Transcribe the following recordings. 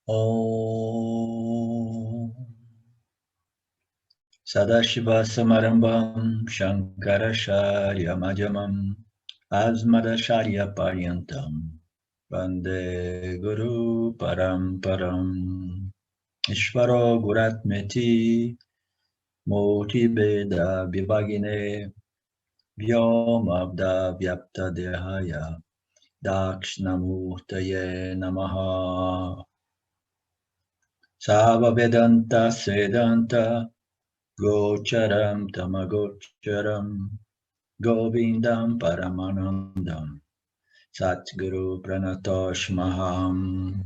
Om Sadashiva Samarambam Shankaracharya Madhyamam Asmadacharya Paryantam Vande Guru Paramparam Ishvaro Guratmeti Moti Beda Vibhagine Vyomabda Vyapta Dehaya Dakshinamurtaye Namaha Sava Vedanta Sedanta Gocharam Tamagocharam Govindam Paramanandam Satguru Pranatoshmaham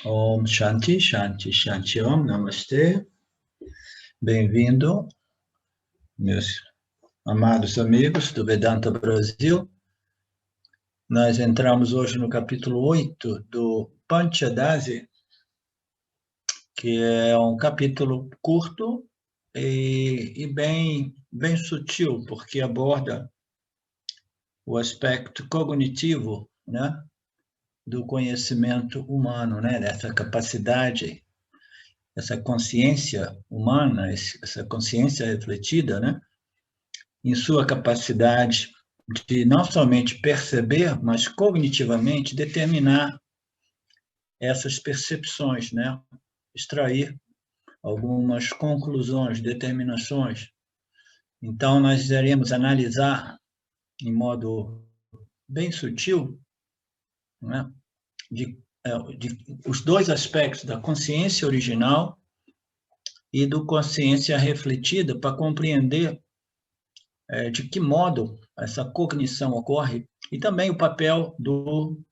Om Shanti, Shanti, Shanti Om, Namastê. Bem-vindo, meus amados amigos do Vedanta Brasil. Nós entramos hoje no capítulo 8 do Panchadasi, que é um capítulo curto e bem sutil, porque aborda o aspecto cognitivo, né, do conhecimento humano, né, dessa capacidade, essa consciência humana, essa consciência refletida, né, em sua capacidade de não somente perceber, mas cognitivamente determinar essas percepções, né, extrair algumas conclusões, determinações. Então, nós iremos analisar, em modo bem sutil, né, os dois aspectos da consciência original e do consciência refletida, para compreender de que modo essa cognição ocorre e também o papel do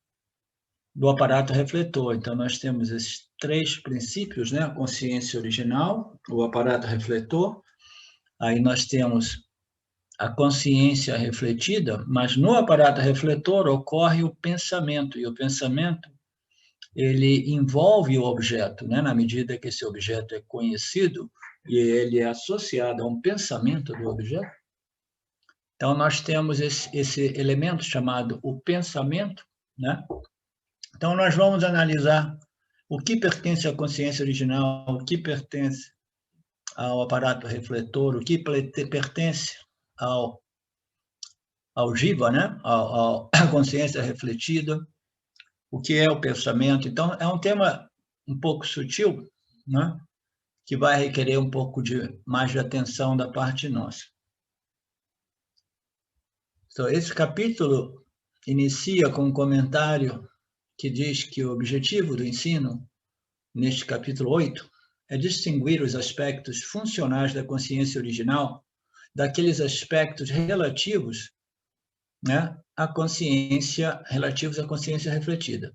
aparato refletor. Então, nós temos esses três princípios, né? A consciência original, o aparato refletor, aí nós temos a consciência refletida, mas no aparato refletor ocorre o pensamento, e o pensamento ele envolve o objeto, né? Na medida que esse objeto é conhecido e ele é associado a um pensamento do objeto. Então, nós temos esse elemento chamado o pensamento, né? Então, nós vamos analisar o que pertence à consciência original, o que pertence ao aparato refletor, o que pertence ao jiva, né? À consciência refletida, o que é o pensamento. Então, é um tema um pouco sutil, né? Que vai requerer um pouco mais de atenção da parte nossa. Então, esse capítulo inicia com um comentário que diz que o objetivo do ensino, neste capítulo 8, é distinguir os aspectos funcionais da consciência original daqueles aspectos relativos, né, relativos à consciência refletida,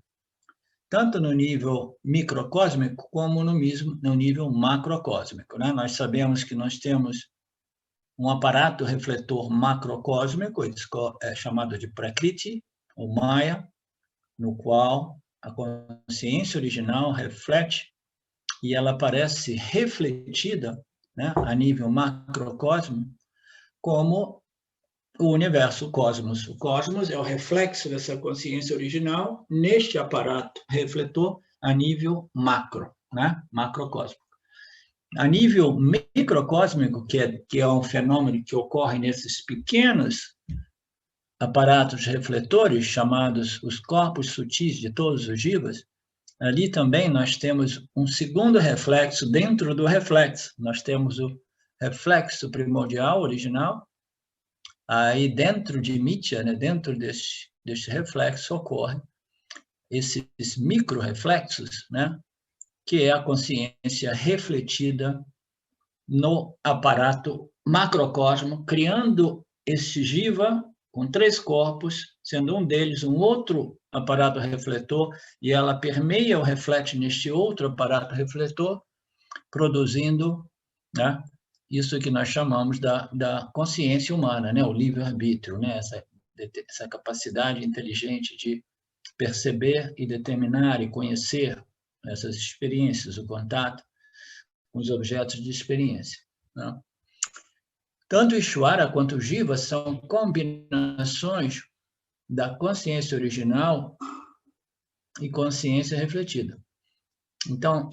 tanto no nível microcósmico como no nível macrocósmico, né? Nós sabemos que nós temos um aparato refletor macrocósmico, é chamado de Prakriti, ou Maya, no qual a consciência original reflete e ela aparece refletida, né, a nível macrocosmo, como o universo, o cosmos. O cosmos é o reflexo dessa consciência original neste aparato refletor a nível macro, né, macrocósmico. A nível microcósmico, que é um fenômeno que ocorre nesses pequenos aparatos refletores, chamados os corpos sutis de todos os jivas, ali também nós temos um segundo reflexo dentro do reflexo. Nós temos o reflexo primordial, original, aí dentro de Mitya, né, dentro deste reflexo, ocorre esses micro-reflexos, né, que é a consciência refletida no aparato macrocosmo, criando esse jiva com três corpos, sendo um deles um outro aparato refletor, e ela permeia ou reflete neste outro aparato refletor, produzindo, né, isso que nós chamamos da consciência humana, né, o livre-arbítrio, né, essa capacidade inteligente de perceber e determinar e conhecer essas experiências, o contato com os objetos de experiência, né? Tanto Ishvara quanto Jiva são combinações da consciência original e consciência refletida. Então,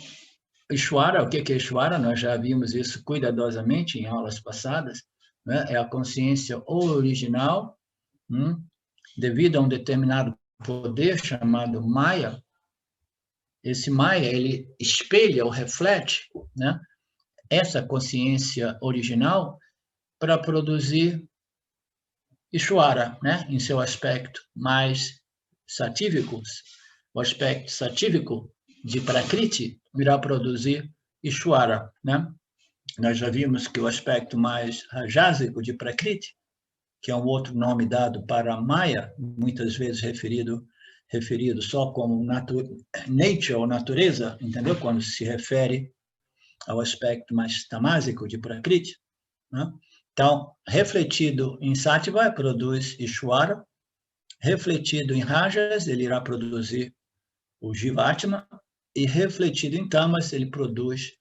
Ishvara, o que é Ishvara? Nós já vimos isso cuidadosamente em aulas passadas, né? É a consciência original, devido a um determinado poder chamado Maya. Esse Maya, ele espelha ou reflete, né, essa consciência original para produzir Ishvara, né, em seu aspecto mais satívico. O aspecto satívico de Prakriti irá produzir Ishvara, né? Nós já vimos que o aspecto mais rajásico de Prakriti, que é um outro nome dado para Maya, muitas vezes referido só como nature ou natureza, entendeu? Quando se refere ao aspecto mais tamásico de Prakriti, né? Então, refletido em Sattva, produz Ishvara, refletido em Rajas, ele irá produzir o Jivatma, e refletido em Tamas, ele produz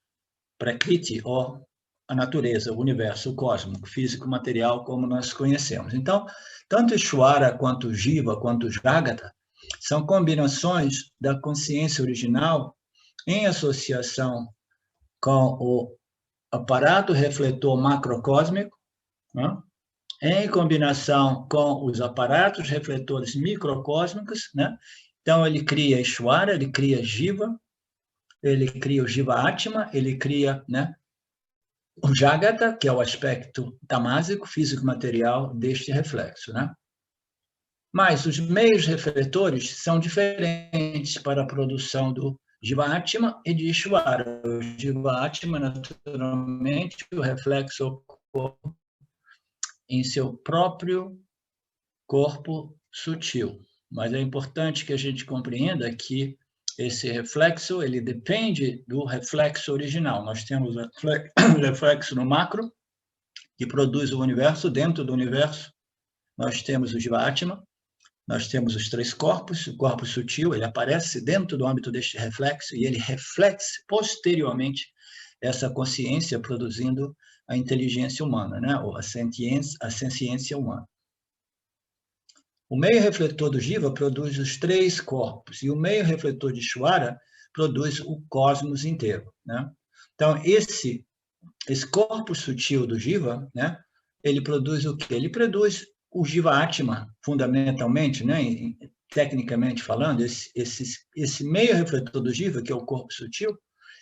Prakriti, ou a natureza, o universo, o cosmos, físico, material, como nós conhecemos. Então, tanto Ishvara, quanto Jiva, quanto Jagata, são combinações da consciência original em associação com o aparato refletor macrocósmico, né? Em combinação com os aparatos refletores microcósmicos, né? Então, ele cria Ishvara, ele cria Jiva, ele cria o Jiva Atma, ele cria, né, o Jagata, que é o aspecto tamásico, físico-material deste reflexo, né? Mas os meios refletores são diferentes para a produção do Jiva-Atma e de Ishvara. O Jiva-Atma, naturalmente, o reflexo ocorre em seu próprio corpo sutil. Mas é importante que a gente compreenda que esse reflexo, ele depende do reflexo original. Nós temos o reflexo no macro, que produz o universo. Dentro do universo, nós temos o Jiva-Atma, nós temos os três corpos. O corpo sutil, ele aparece dentro do âmbito deste reflexo e ele reflete posteriormente essa consciência, produzindo a inteligência humana, né? Ou a senciência humana. O meio refletor do Jiva produz os três corpos e o meio refletor de Ishvara produz o cosmos inteiro, né? Então, esse corpo sutil do Jiva, né, ele produz o quê? Ele produz o Jiva Atma, fundamentalmente, né, tecnicamente falando, esse meio refletor do Jiva, que é o corpo sutil,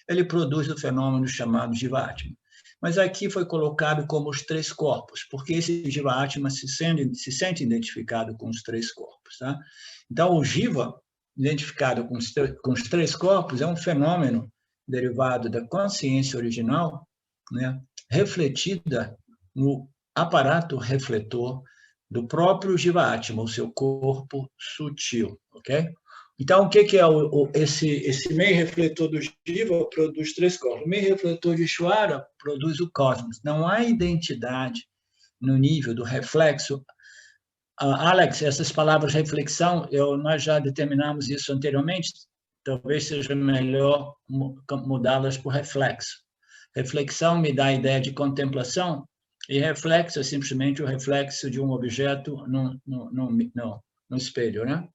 ele produz o fenômeno chamado Jiva Atma. Mas aqui foi colocado como os três corpos, porque esse Jiva Atma se sente identificado com os três corpos. Tá? Então, o Jiva, identificado com os três corpos, é um fenômeno derivado da consciência original, né, refletida no aparato refletor do próprio Jiva-Atma, o seu corpo sutil, ok? Então, o que é esse meio refletor do Jiva? Produz três corpos. O meio refletor de Ishvara produz o cosmos. Não há identidade no nível do reflexo. Alex, essas palavras reflexão, nós já determinamos isso anteriormente, talvez seja melhor mudá-las por reflexo. Reflexão me dá a ideia de contemplação, e reflexo é simplesmente o reflexo de um objeto no espelho, né?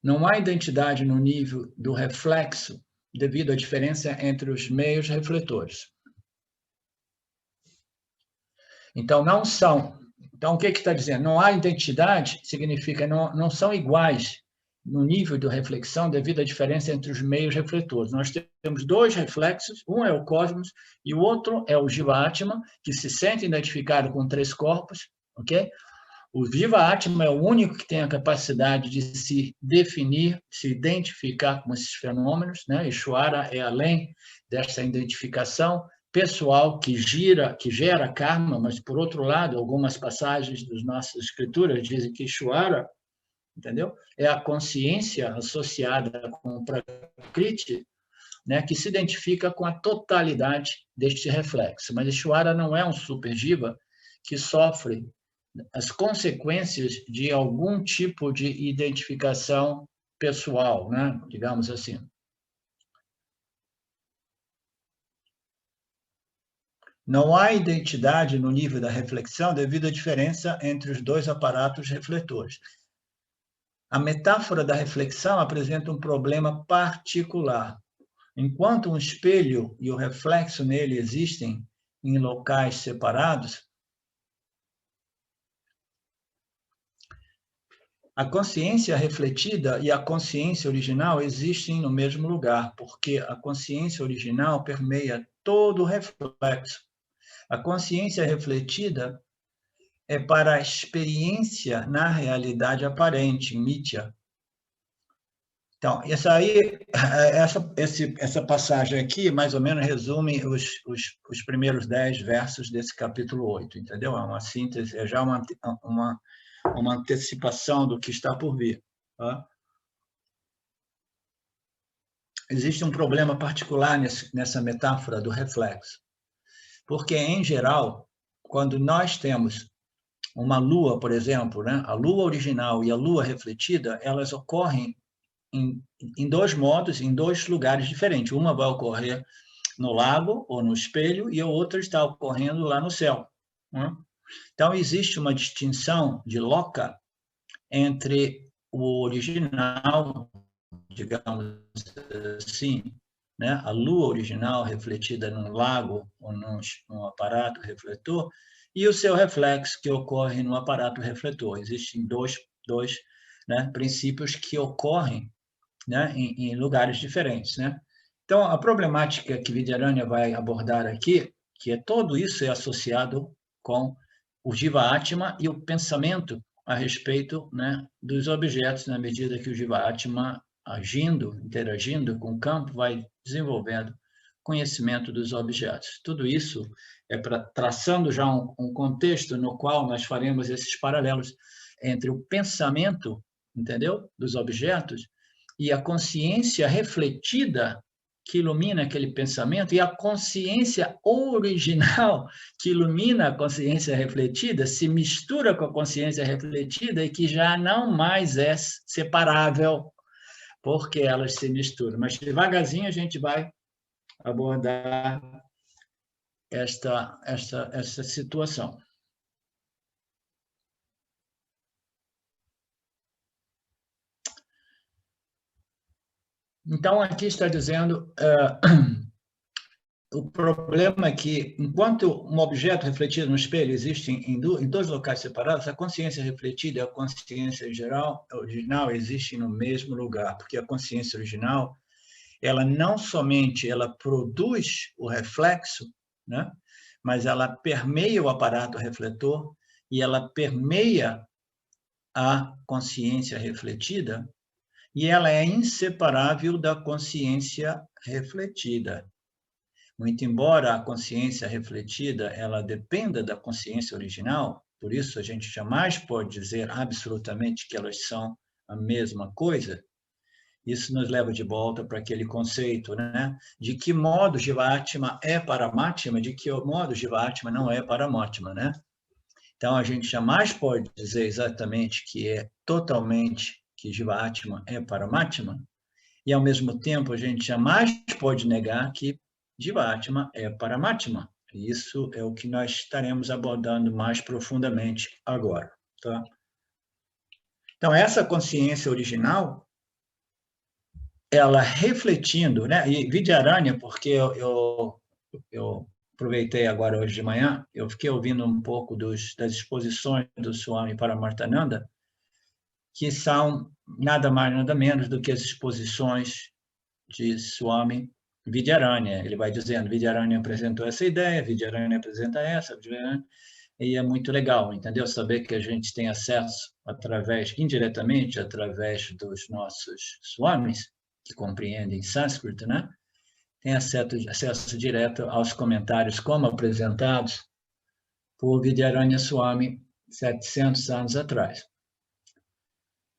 Não há identidade no nível do reflexo devido à diferença entre os meios refletores. Então, não são. Então, o que está dizendo? Não há identidade, significa não são iguais no nível de reflexão devido à diferença entre os meios refletores. Nós temos dois reflexos, um é o cosmos e o outro é o Jiva-Atma, que se sente identificado com três corpos, ok? O Jiva-Atma é o único que tem a capacidade de se definir, se identificar com esses fenômenos, né? Ishvara é além dessa identificação pessoal que gera karma, mas, por outro lado, algumas passagens das nossas escrituras dizem que Ishvara, entendeu? É a consciência associada com o Prakriti, né, que se identifica com a totalidade deste reflexo. Mas Ishvara não é um super jiva que sofre as consequências de algum tipo de identificação pessoal, né, digamos assim. Não há identidade no nível da reflexão devido à diferença entre os dois aparatos refletores. A metáfora da reflexão apresenta um problema particular. Enquanto um espelho e o reflexo nele existem em locais separados, a consciência refletida e a consciência original existem no mesmo lugar, porque a consciência original permeia todo o reflexo. A consciência refletida é para a experiência na realidade aparente, mítya. Então, essa passagem aqui, mais ou menos, resume os primeiros 10 versos desse capítulo 8, entendeu? É uma síntese, é já uma antecipação do que está por vir. Tá? Existe um problema particular nessa metáfora do reflexo, porque, em geral, quando nós temos uma lua, por exemplo, né? A lua original e a lua refletida, elas ocorrem em dois modos, em dois lugares diferentes. Uma vai ocorrer no lago ou no espelho e a outra está ocorrendo lá no céu. Né? Então, existe uma distinção de loca entre o original, digamos assim, né? A lua original refletida num lago ou num aparato refletor, e o seu reflexo que ocorre no aparato refletor. Existem dois né, princípios que ocorrem, né, em lugares diferentes. Né? Então, a problemática que Vidyaranya vai abordar aqui, que tudo isso é associado com o Jiva-Atma e o pensamento a respeito, né, dos objetos, na medida que o Jiva-Atma, agindo, interagindo com o campo, vai desenvolvendo conhecimento dos objetos. Tudo isso é traçando já um contexto no qual nós faremos esses paralelos entre o pensamento, entendeu, dos objetos e a consciência refletida que ilumina aquele pensamento e a consciência original que ilumina a consciência refletida se mistura com a consciência refletida e que já não mais é separável porque elas se misturam. Mas devagarzinho a gente vai abordar esta situação. Então, aqui está dizendo, o problema é que, enquanto um objeto refletido no espelho existe em dois locais separados, a consciência refletida e a consciência original existem no mesmo lugar, porque a consciência original, ela não somente ela produz o reflexo, né? Mas ela permeia o aparato refletor e ela permeia a consciência refletida, e ela é inseparável da consciência refletida. Muito embora a consciência refletida ela dependa da consciência original, por isso a gente jamais pode dizer absolutamente que elas são a mesma coisa. Isso nos leva de volta para aquele conceito, né? De que modo Jiva-Atma é Paramatma, de que modo Jiva-Atma não é Paramatma, né? Então, a gente jamais pode dizer exatamente que é totalmente que Jiva-Atma é Paramatma, e, ao mesmo tempo, a gente jamais pode negar que Jiva-Atma é Paramatma. E isso é o que nós estaremos abordando mais profundamente agora. Tá? Então, essa consciência original, ela refletindo, né? E Vidyaranya, porque eu aproveitei agora hoje de manhã, eu fiquei ouvindo um pouco das exposições do Swami Paramarthananda, que são nada mais, nada menos do que as exposições de Swami Vidyaranya. Ele vai dizendo, Vidyaranya apresentou essa ideia, Vidyaranya apresenta essa, e é muito legal, entendeu? Saber que a gente tem acesso indiretamente, através dos nossos swamis, que compreendem sânscrito, né? Tem acesso direto aos comentários como apresentados por Vidyaranya Swami 700 anos atrás.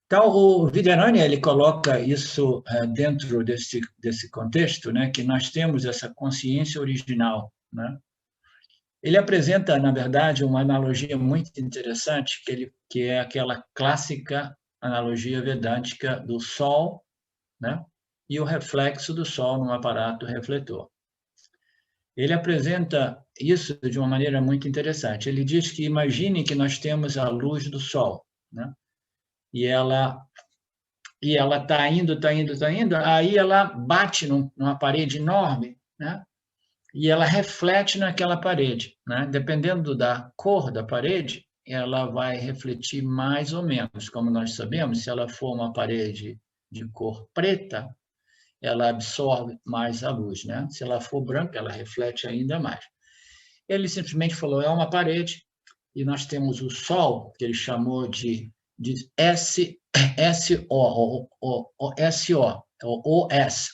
Então, o Vidyaranya, ele coloca isso dentro desse contexto, né, que nós temos essa consciência original. Né? Ele apresenta, na verdade, uma analogia muito interessante, que é aquela clássica analogia vedântica do Sol, né, e o reflexo do Sol num aparato refletor. Ele apresenta isso de uma maneira muito interessante. Ele diz que imagine que nós temos a luz do sol, né? E ela está indo, está indo, está indo, aí ela bate numa parede enorme, né? E ela reflete naquela parede, né? Dependendo da cor da parede, ela vai refletir mais ou menos. Como nós sabemos, se ela for uma parede de cor preta, ela absorve mais a luz, né? Se ela for branca, ela reflete ainda mais. Ele simplesmente falou, é uma parede, e nós temos o Sol, que ele chamou de SO,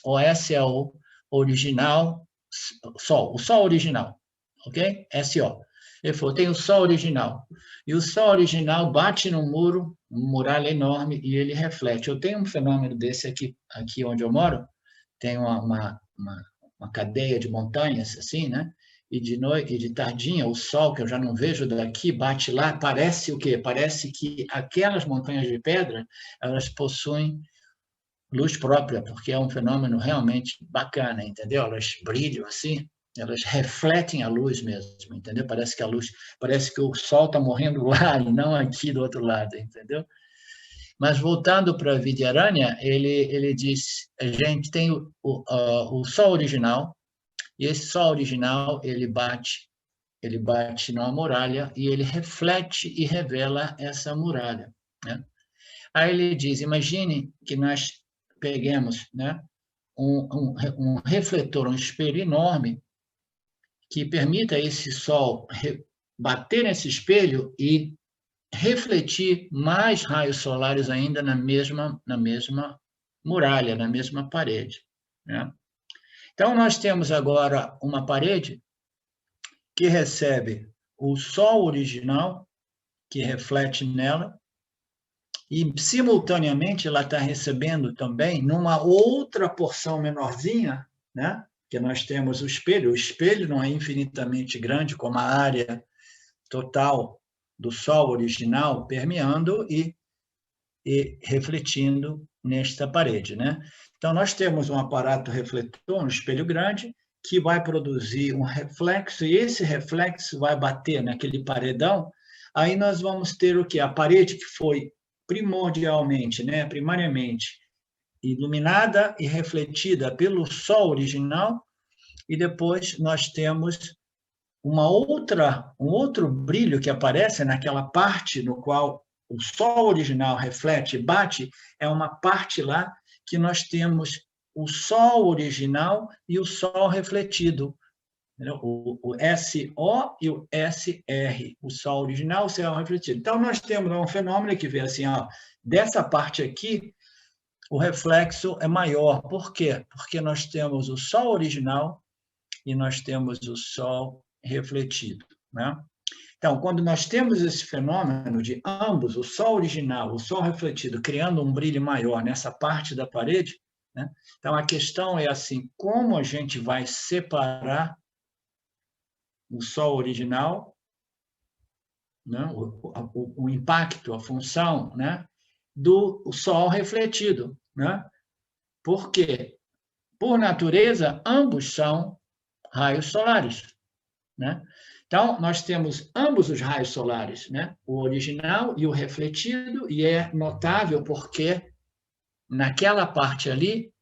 OS é o original, Sol, o Sol original, ok? SO. Ele falou, tem o Sol original, e o Sol original bate no muro, uma muralha enorme, e ele reflete. Eu tenho um fenômeno desse aqui onde eu moro, tem uma cadeia de montanhas, assim, né? E de noite, e de tardinha, o sol, que eu já não vejo daqui, bate lá, parece o quê? Parece que aquelas montanhas de pedra, elas possuem luz própria, porque é um fenômeno realmente bacana, entendeu? Elas brilham assim, elas refletem a luz mesmo, entendeu? Parece que o sol está morrendo lá e não aqui do outro lado, entendeu? Mas voltando para Vidyaranya, ele diz, a gente tem o sol original, e esse sol original ele bate numa muralha e ele reflete e revela essa muralha, né? Aí ele diz, imagine que nós peguemos, né, um refletor, um espelho enorme que permita esse sol bater nesse espelho e refletir mais raios solares ainda na mesma muralha, na mesma parede, né? Então, nós temos agora uma parede que recebe o sol original, que reflete nela, e, simultaneamente, ela está recebendo também, numa outra porção menorzinha, né? Que nós temos o espelho não é infinitamente grande, como a área total do sol original, permeando e refletindo nesta parede, né? Então, nós temos um aparato refletor, um espelho grande, que vai produzir um reflexo, e esse reflexo vai bater naquele paredão, aí nós vamos ter o quê? A parede que foi primordialmente, né, primariamente, iluminada e refletida pelo sol original, e depois nós temos um outro brilho que aparece naquela parte no qual o sol original reflete e bate, é uma parte lá que nós temos o sol original e o sol refletido, o SO e o SR, o sol original e o sol refletido. Então, nós temos um fenômeno que vê assim, ó, dessa parte aqui, o reflexo é maior. Por quê? Porque nós temos o sol original e nós temos o sol refletido, né? Então, quando nós temos esse fenômeno de ambos, o sol original, o sol refletido, criando um brilho maior nessa parte da parede, né? Então, a questão é assim, como a gente vai separar o sol original, né? o impacto, a função, né? do sol refletido, né? Por quê? Por natureza, ambos são raios solares, né? Então, nós temos ambos os raios solares, né? O original e o refletido, e é notável porque naquela parte ali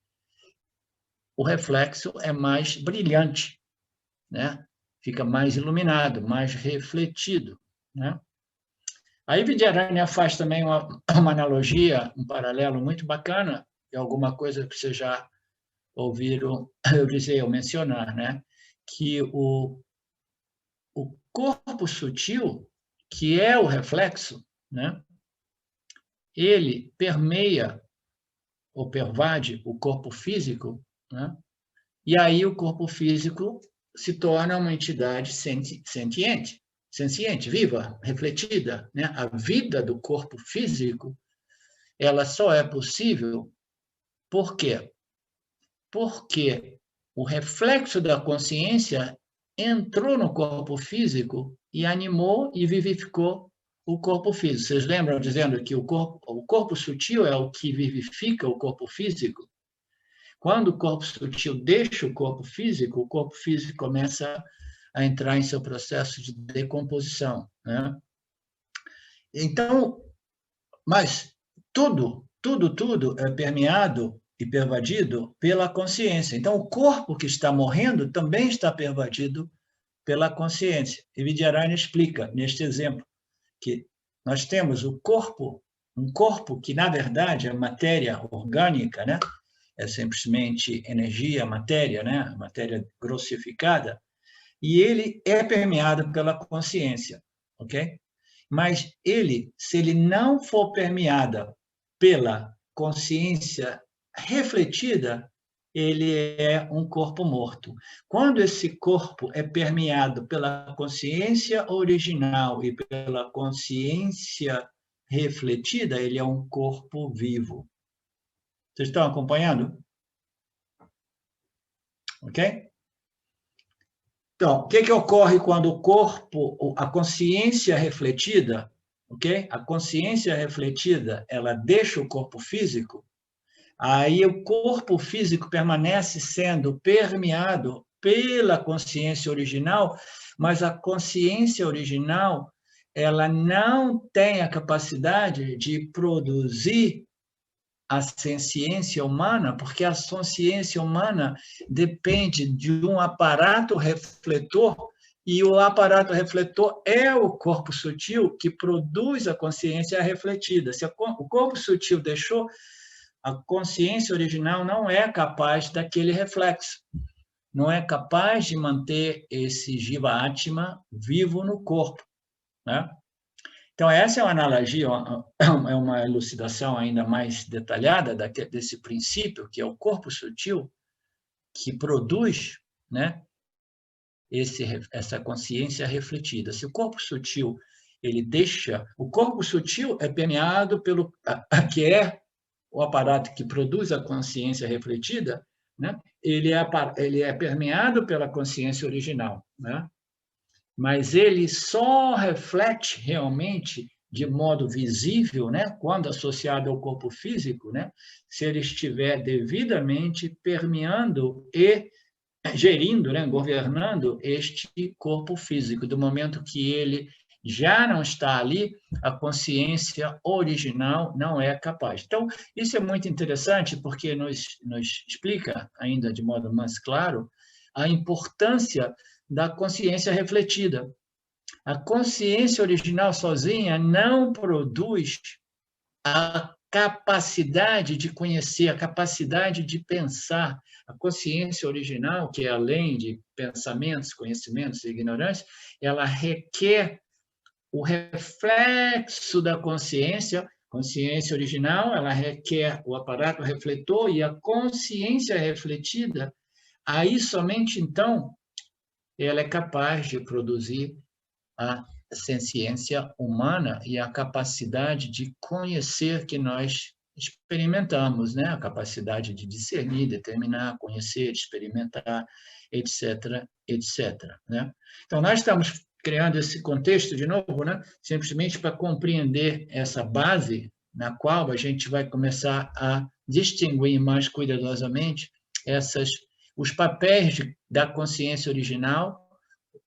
o reflexo é mais brilhante, né? Fica mais iluminado, mais refletido, né? Aí Vidyaranya faz também uma analogia, um paralelo muito bacana, de alguma coisa que vocês já ouviram eu mencionar, né? Que o corpo sutil, que é o reflexo, né? Ele permeia ou pervade o corpo físico, né? E aí o corpo físico se torna uma entidade senciente, viva, refletida, né? A vida do corpo físico, ela só é possível por quê? Porque o reflexo da consciência entrou no corpo físico e animou e vivificou o corpo físico. Vocês lembram dizendo que o corpo sutil é o que vivifica o corpo físico? Quando o corpo sutil deixa o corpo físico começa a entrar em seu processo de decomposição, né? Então, mas tudo é permeado e pervadido pela consciência. Então, o corpo que está morrendo também está pervadido pela consciência. E Vidyarayana explica, neste exemplo, que nós temos o corpo, um corpo que, na verdade, é matéria orgânica, né? É simplesmente energia, matéria, né? Matéria grossificada, e ele é permeado pela consciência, ok? Mas ele, se ele não for permeado pela consciência refletida, ele é um corpo morto. Quando esse corpo é permeado pela consciência original e pela consciência refletida, ele é um corpo vivo. Vocês estão acompanhando? Ok? Então, o que ocorre quando o corpo, a consciência refletida, ok? A consciência refletida, ela deixa o corpo físico, aí o corpo físico permanece sendo permeado pela consciência original, mas a consciência original, ela não tem a capacidade de produzir a ciência humana, porque a ciência humana depende de um aparato refletor, e o aparato refletor é o corpo sutil que produz a consciência refletida. Se o corpo sutil deixou, a consciência original não é capaz daquele reflexo, não é capaz de manter esse Jiva Atma vivo no corpo, né? Então, essa é uma analogia, é uma elucidação ainda mais detalhada desse princípio, que é o corpo sutil, que produz, né, essa consciência refletida. Se o corpo sutil, ele deixa... O corpo sutil é permeado pelo... que é o aparato que produz a consciência refletida, né? Ele é permeado pela consciência original, né? Mas ele só reflete realmente de modo visível, né, quando associado ao corpo físico, né, se ele estiver devidamente permeando e gerindo, né, governando este corpo físico. Do momento que ele já não está ali, a consciência original não é capaz. Então, isso é muito interessante porque nos explica, ainda de modo mais claro, a importância da consciência refletida. A consciência original sozinha não produz a capacidade de conhecer, a capacidade de pensar. A consciência original, que é além de pensamentos, conhecimentos e ignorância, ela requer o reflexo da consciência. Consciência original, ela requer o aparato refletor e a consciência refletida. Aí somente então ela é capaz de produzir a ciência humana e a capacidade de conhecer que nós experimentamos, né? A capacidade de discernir, determinar, conhecer, experimentar, etc., etc., né? Então, nós estamos criando esse contexto, de novo, né? Simplesmente para compreender essa base na qual a gente vai começar a distinguir mais cuidadosamente os papéis da consciência original,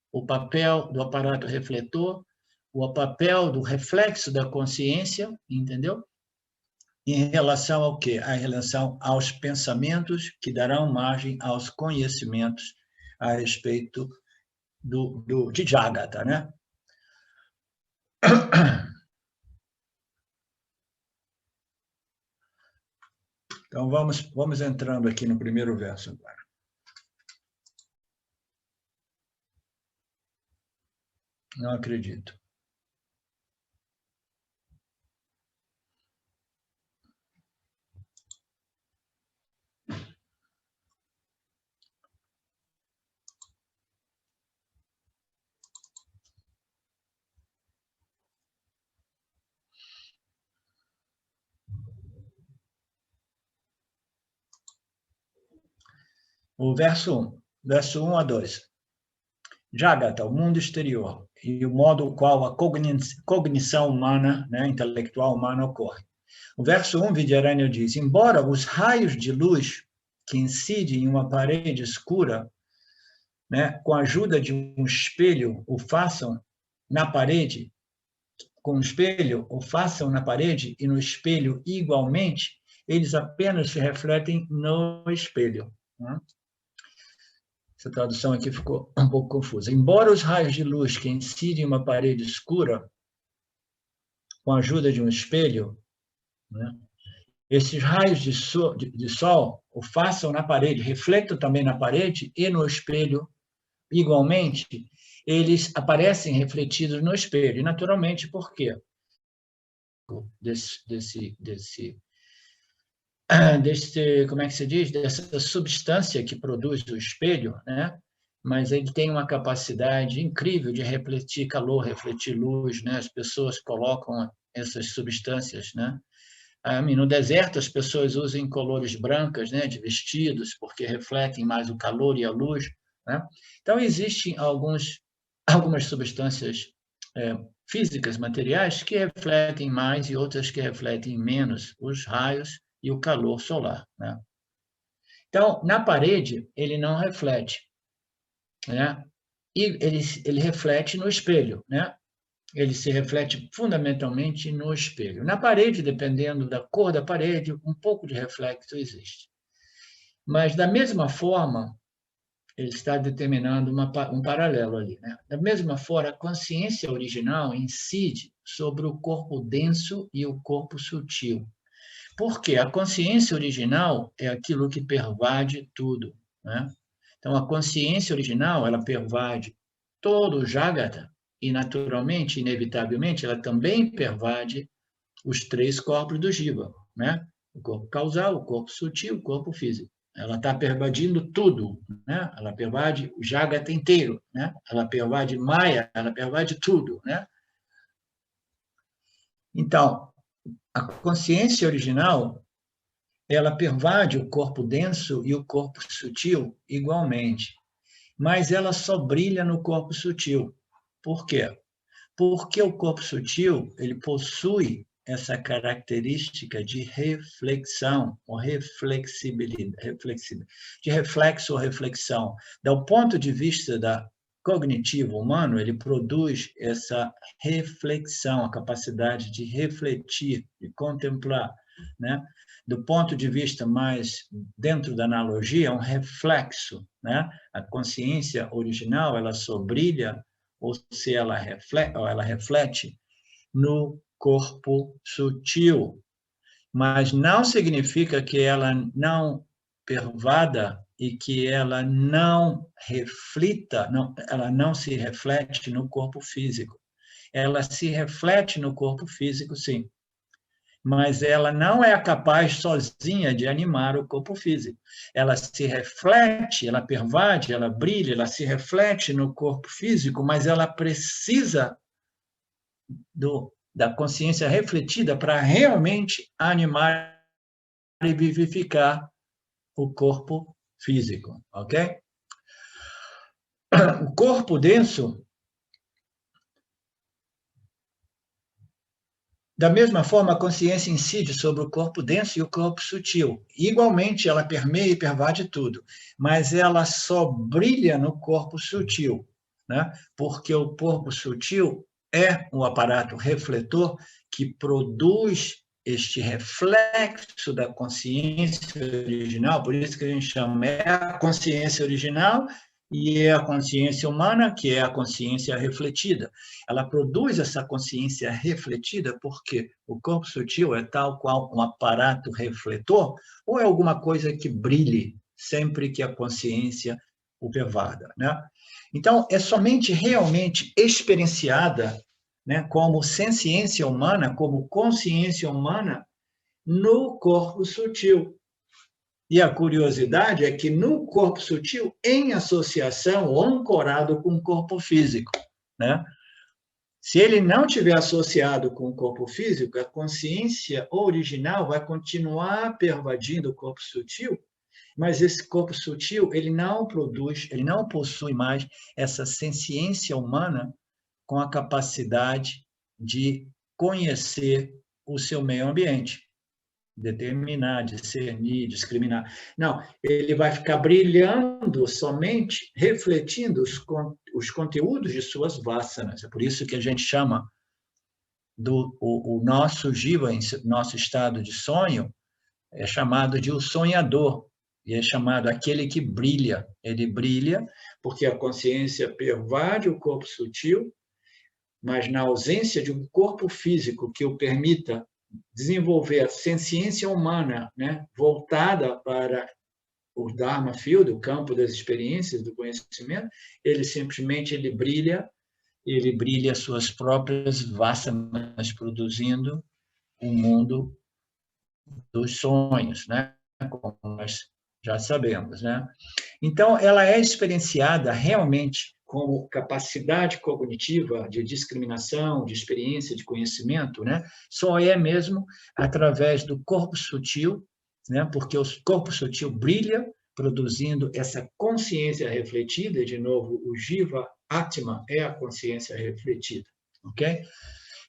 o papel do aparato refletor, o papel do reflexo da consciência, entendeu? Em relação ao quê? Em relação aos pensamentos que darão margem aos conhecimentos a respeito de Jagata, né? Então, vamos entrando aqui no primeiro verso agora. Não acredito. O verso 1 a 2. Jagata, o mundo exterior, e o modo qual a cognição humana, né, intelectual humana ocorre. O verso 1, Vidyarayana diz, embora os raios de luz que incide em uma parede escura, né, com a ajuda de um espelho, o façam na parede, com o espelho, o façam na parede e no espelho igualmente, eles apenas se refletem no espelho. Né? Essa tradução aqui ficou um pouco confusa. Embora os raios de luz que incidem em uma parede escura, com a ajuda de um espelho, né, esses raios de sol o façam na parede, refletam também na parede e no espelho igualmente, eles aparecem refletidos no espelho. E, naturalmente, por quê? Como é que se diz? Dessa substância que produz o espelho, né? Mas ele tem uma capacidade incrível de refletir calor, refletir luz, né? As pessoas colocam essas substâncias, né? No deserto, as pessoas usam cores brancas, né, de vestidos, porque refletem mais o calor e a luz. Né? Então, existem algumas substâncias físicas, materiais, que refletem mais e outras que refletem menos os raios e o calor solar. Né? Então, na parede, ele não reflete. Né? E ele reflete no espelho. Né? Ele se reflete fundamentalmente no espelho. Na parede, dependendo da cor da parede, um pouco de reflexo existe. Mas, da mesma forma, ele está determinando um paralelo ali. Né? Da mesma forma, a consciência original incide sobre o corpo denso e o corpo sutil. Por quê? A consciência original é aquilo que pervade tudo. Né? Então, a consciência original, ela pervade todo o Jagata, e, naturalmente, inevitavelmente, ela também pervade os três corpos do Jiva, né? O corpo causal, o corpo sutil, o corpo físico. Ela está pervadindo tudo, né? Ela pervade o Jagata inteiro, né? Ela pervade Maya, ela pervade tudo, né? Então, a consciência original, ela pervade o corpo denso e o corpo sutil igualmente, mas ela só brilha no corpo sutil. Por quê? Porque o corpo sutil, ele possui essa característica de reflexão, ou reflexibilidade, de reflexo ou reflexão. Do ponto de vista cognitivo humano, ele produz essa reflexão, a capacidade de refletir, de contemplar, né? Do ponto de vista mais dentro da analogia, é um reflexo, né? A consciência original, ela só brilha ou se ela reflete no corpo sutil, mas não significa que ela não pervada e que ela não reflita, ela não se reflete no corpo físico. Ela se reflete no corpo físico, sim, mas ela não é capaz sozinha de animar o corpo físico. Ela se reflete, ela pervade, ela brilha, ela se reflete no corpo físico, mas ela precisa da consciência refletida para realmente animar e vivificar o corpo físico, ok? O corpo denso, da mesma forma, a consciência incide sobre o corpo denso e o corpo sutil. Igualmente, ela permeia e pervade tudo, mas ela só brilha no corpo sutil, né? Porque o corpo sutil é um aparato refletor que produz este reflexo da consciência original, por isso que a gente chama a consciência original e é a consciência humana, que é a consciência refletida. Ela produz essa consciência refletida porque o corpo sutil é tal qual um aparato refletor ou é alguma coisa que brilhe sempre que a consciência o pervada, né? Então, é somente realmente experienciada, né, como senciência humana, como consciência humana, no corpo sutil. E a curiosidade é que no corpo sutil, em associação ou ancorado com o corpo físico, né? Se ele não tiver associado com o corpo físico, a consciência original vai continuar pervadindo o corpo sutil, mas esse corpo sutil, ele não produz, ele não possui mais essa senciência humana com a capacidade de conhecer o seu meio ambiente. determinar, discernir, discriminar. Não, ele vai ficar brilhando somente, refletindo os conteúdos de suas vasanas. É por isso que a gente chama o nosso jiva, nosso estado de sonho, é chamado de o sonhador, e é chamado aquele que brilha. Ele brilha porque a consciência pervade o corpo sutil, mas na ausência de um corpo físico que o permita desenvolver a senciência humana, né, voltada para o Dharma Field, o campo das experiências, do conhecimento, ele simplesmente brilha suas próprias vasanas, produzindo um mundo dos sonhos, né? Como nós já sabemos, né? Então, ela é experienciada realmente como capacidade cognitiva de discriminação, de experiência, de conhecimento, né? Só é mesmo através do corpo sutil, né? Porque o corpo sutil brilha, produzindo essa consciência refletida, de novo, o Jiva Atma é a consciência refletida, ok?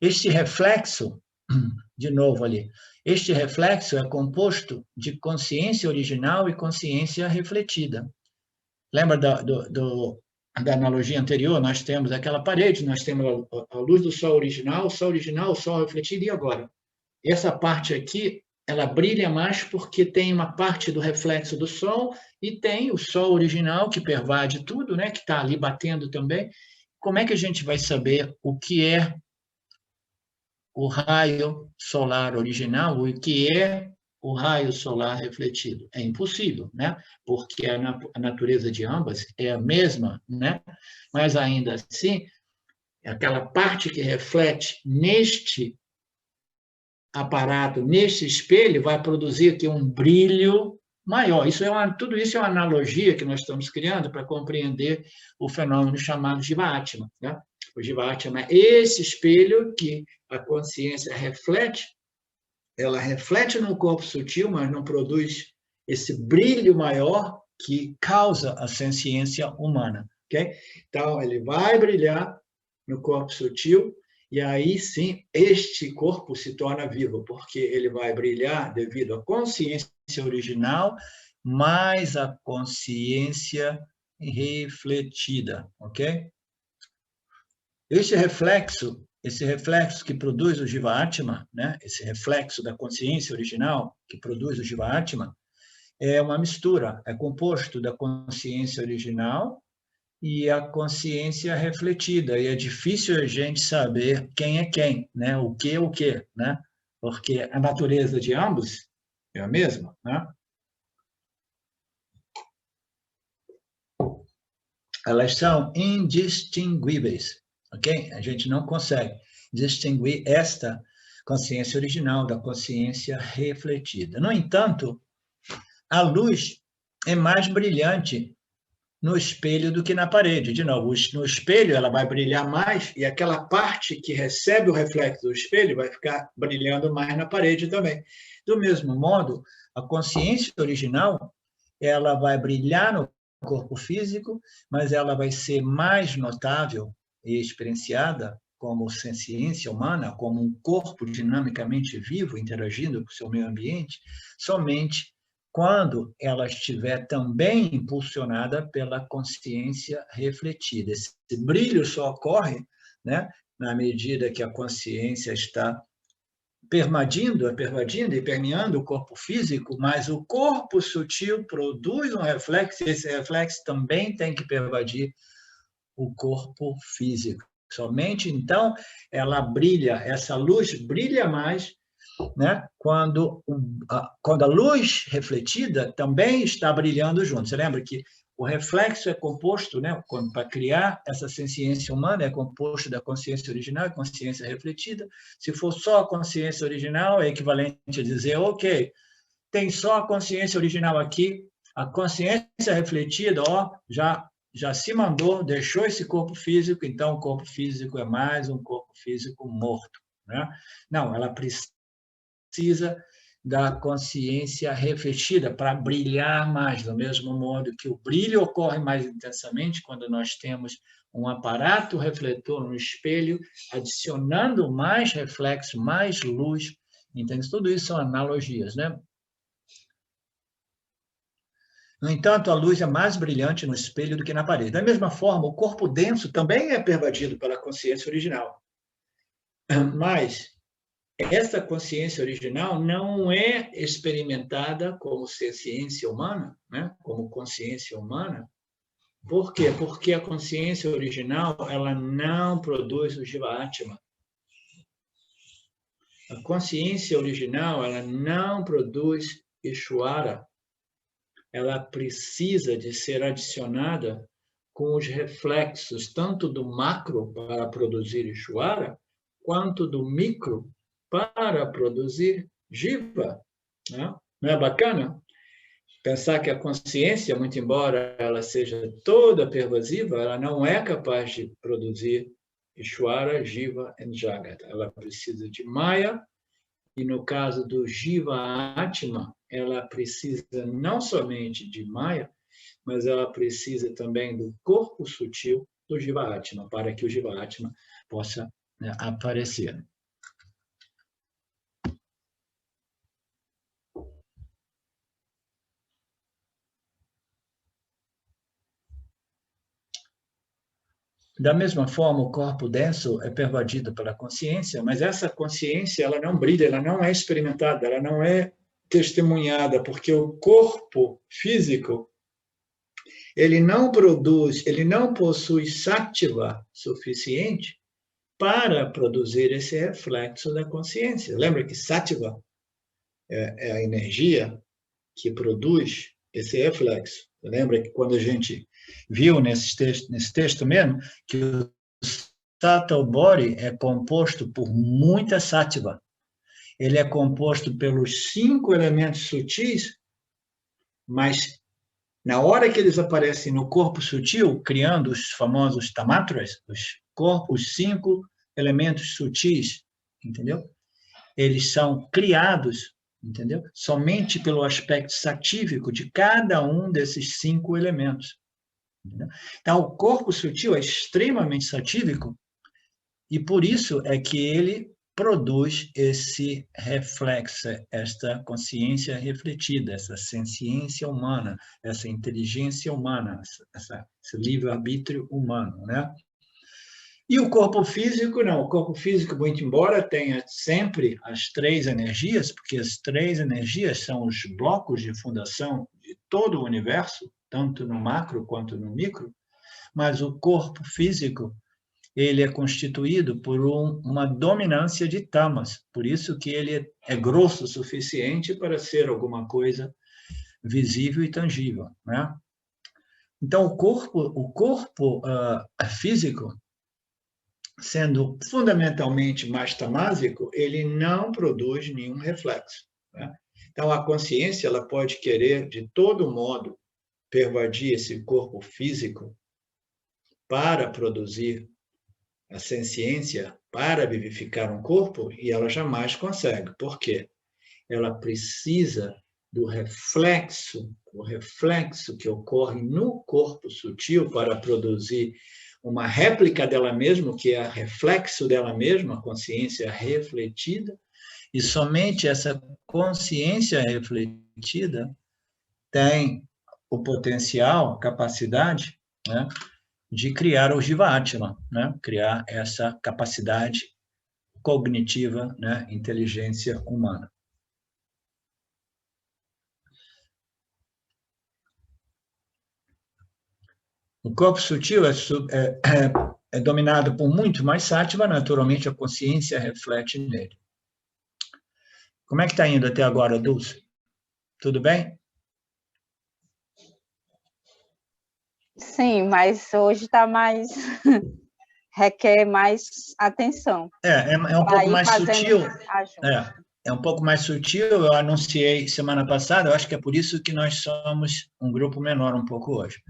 Este reflexo, de novo ali, este reflexo é composto de consciência original e consciência refletida. Lembra da analogia anterior? Nós temos aquela parede, nós temos a luz do sol original, o sol refletido, e agora? Essa parte aqui, ela brilha mais porque tem uma parte do reflexo do sol e tem o sol original que pervade tudo, né? Que está ali batendo também. Como é que a gente vai saber o que é o raio solar original, o que é o raio solar refletido? É impossível, né? Porque a natureza de ambas é a mesma, né? Mas ainda assim, aquela parte que reflete neste aparato, neste espelho, vai produzir aqui um brilho maior. Tudo isso é uma analogia que nós estamos criando para compreender o fenômeno chamado Jiva-Atma, né? O Jiva-Atma é esse espelho que a consciência reflete, ela reflete no corpo sutil, mas não produz esse brilho maior que causa a senciência humana, ok? Então, ele vai brilhar no corpo sutil, e aí sim, este corpo se torna vivo, porque ele vai brilhar devido à consciência original, mais a consciência refletida, ok? Esse reflexo que produz o Jiva-Atma, né? Esse reflexo da consciência original que produz o Jiva-Atma, é uma mistura, é composto da consciência original e a consciência refletida. E é difícil a gente saber quem é quem, né? O que é o que, né? Porque a natureza de ambos é a mesma, né? Elas são indistinguíveis, ok? A gente não consegue distinguir esta consciência original da consciência refletida. No entanto, a luz é mais brilhante no espelho do que na parede. De novo, no espelho ela vai brilhar mais e aquela parte que recebe o reflexo do espelho vai ficar brilhando mais na parede também. Do mesmo modo, a consciência original ela vai brilhar no corpo físico, mas ela vai ser mais notável e experienciada como senciência humana, como um corpo dinamicamente vivo, interagindo com o seu meio ambiente, somente quando ela estiver também impulsionada pela consciência refletida. Esse brilho só ocorre, né, na medida que a consciência está pervadindo e permeando o corpo físico, mas o corpo sutil produz um reflexo, e esse reflexo também tem que pervadir o corpo físico. Somente então ela brilha, essa luz brilha mais, né? Quando a luz refletida também está brilhando junto. Você lembra que o reflexo é composto, né? Para criar essa senciência humana, é composto da consciência original e consciência refletida. Se for só a consciência original, é equivalente a dizer, ok, tem só a consciência original aqui, a consciência refletida, ó, já se mandou, deixou esse corpo físico, então o corpo físico é mais um corpo físico morto, né? Não, ela precisa da consciência refletida para brilhar mais, do mesmo modo que o brilho ocorre mais intensamente quando nós temos um aparato refletor no espelho, adicionando mais reflexo, mais luz, Entende? Tudo isso são analogias, né? No entanto, a luz é mais brilhante no espelho do que na parede. Da mesma forma, o corpo denso também é pervadido pela consciência original. Mas essa consciência original não é experimentada como ciência humana, né? Como consciência humana. Por quê? Porque a consciência original ela não produz o Jiva-Atma. A consciência original ela não produz Ishvara. Ela precisa de ser adicionada com os reflexos tanto do macro para produzir Ishvara, quanto do micro para produzir Jiva. Não é bacana? Pensar que a consciência, muito embora ela seja toda pervasiva, ela não é capaz de produzir Ishvara, Jiva e Jagat. Ela precisa de Maya, e no caso do Jiva Atma, ela precisa não somente de Maya, mas ela precisa também do corpo sutil do Jiva Atma, para que o Jiva Atma possa, né, aparecer. Da mesma forma, o corpo denso é pervadido pela consciência, mas essa consciência ela não brilha, ela não é experimentada, ela não é testemunhada, porque o corpo físico ele não produz, ele não possui sattva suficiente para produzir esse reflexo da consciência. Lembra que sattva é a energia que produz esse reflexo. Lembra que quando a gente viu nesse texto mesmo, que o Sattva Body é composto por muita sattva. Ele é composto pelos 5 elementos sutis, mas na hora que eles aparecem no corpo sutil, criando os famosos tamatras, os 5 elementos sutis, entendeu? Eles são criados, entendeu? Somente pelo aspecto satívico de cada um desses 5 elementos. Entendeu? Então, o corpo sutil é extremamente satívico e por isso é que ele produz esse reflexo, esta consciência refletida, essa senciência humana, essa inteligência humana, esse livre-arbítrio humano, né? E o corpo físico, não. O corpo físico, muito embora tenha sempre as 3 energias, porque as 3 energias são os blocos de fundação de todo o universo, tanto no macro quanto no micro, mas o corpo físico ele é constituído por uma dominância de tamas, por isso que ele é grosso o suficiente para ser alguma coisa visível e tangível, né? Então, o corpo físico, sendo fundamentalmente mais tamásico, ele não produz nenhum reflexo, né? Então, a consciência ela pode querer, de todo modo, pervadir esse corpo físico para produzir a senciência, para vivificar um corpo, e ela jamais consegue. Por quê? Ela precisa do reflexo, o reflexo que ocorre no corpo sutil para produzir uma réplica dela mesma, que é o reflexo dela mesma, a consciência refletida, e somente essa consciência refletida tem o potencial, capacidade, né, de criar o Jiva-Atma, né, criar essa capacidade cognitiva, né, inteligência humana. O corpo sutil é dominado por muito mais sattva, naturalmente a consciência reflete nele. Como é que está indo até agora, Dulce? Tudo bem? Sim, mas hoje está mais... requer mais atenção. É um pouco mais sutil. É um pouco mais sutil, eu anunciei semana passada, eu acho que é por isso que nós somos um grupo menor um pouco hoje.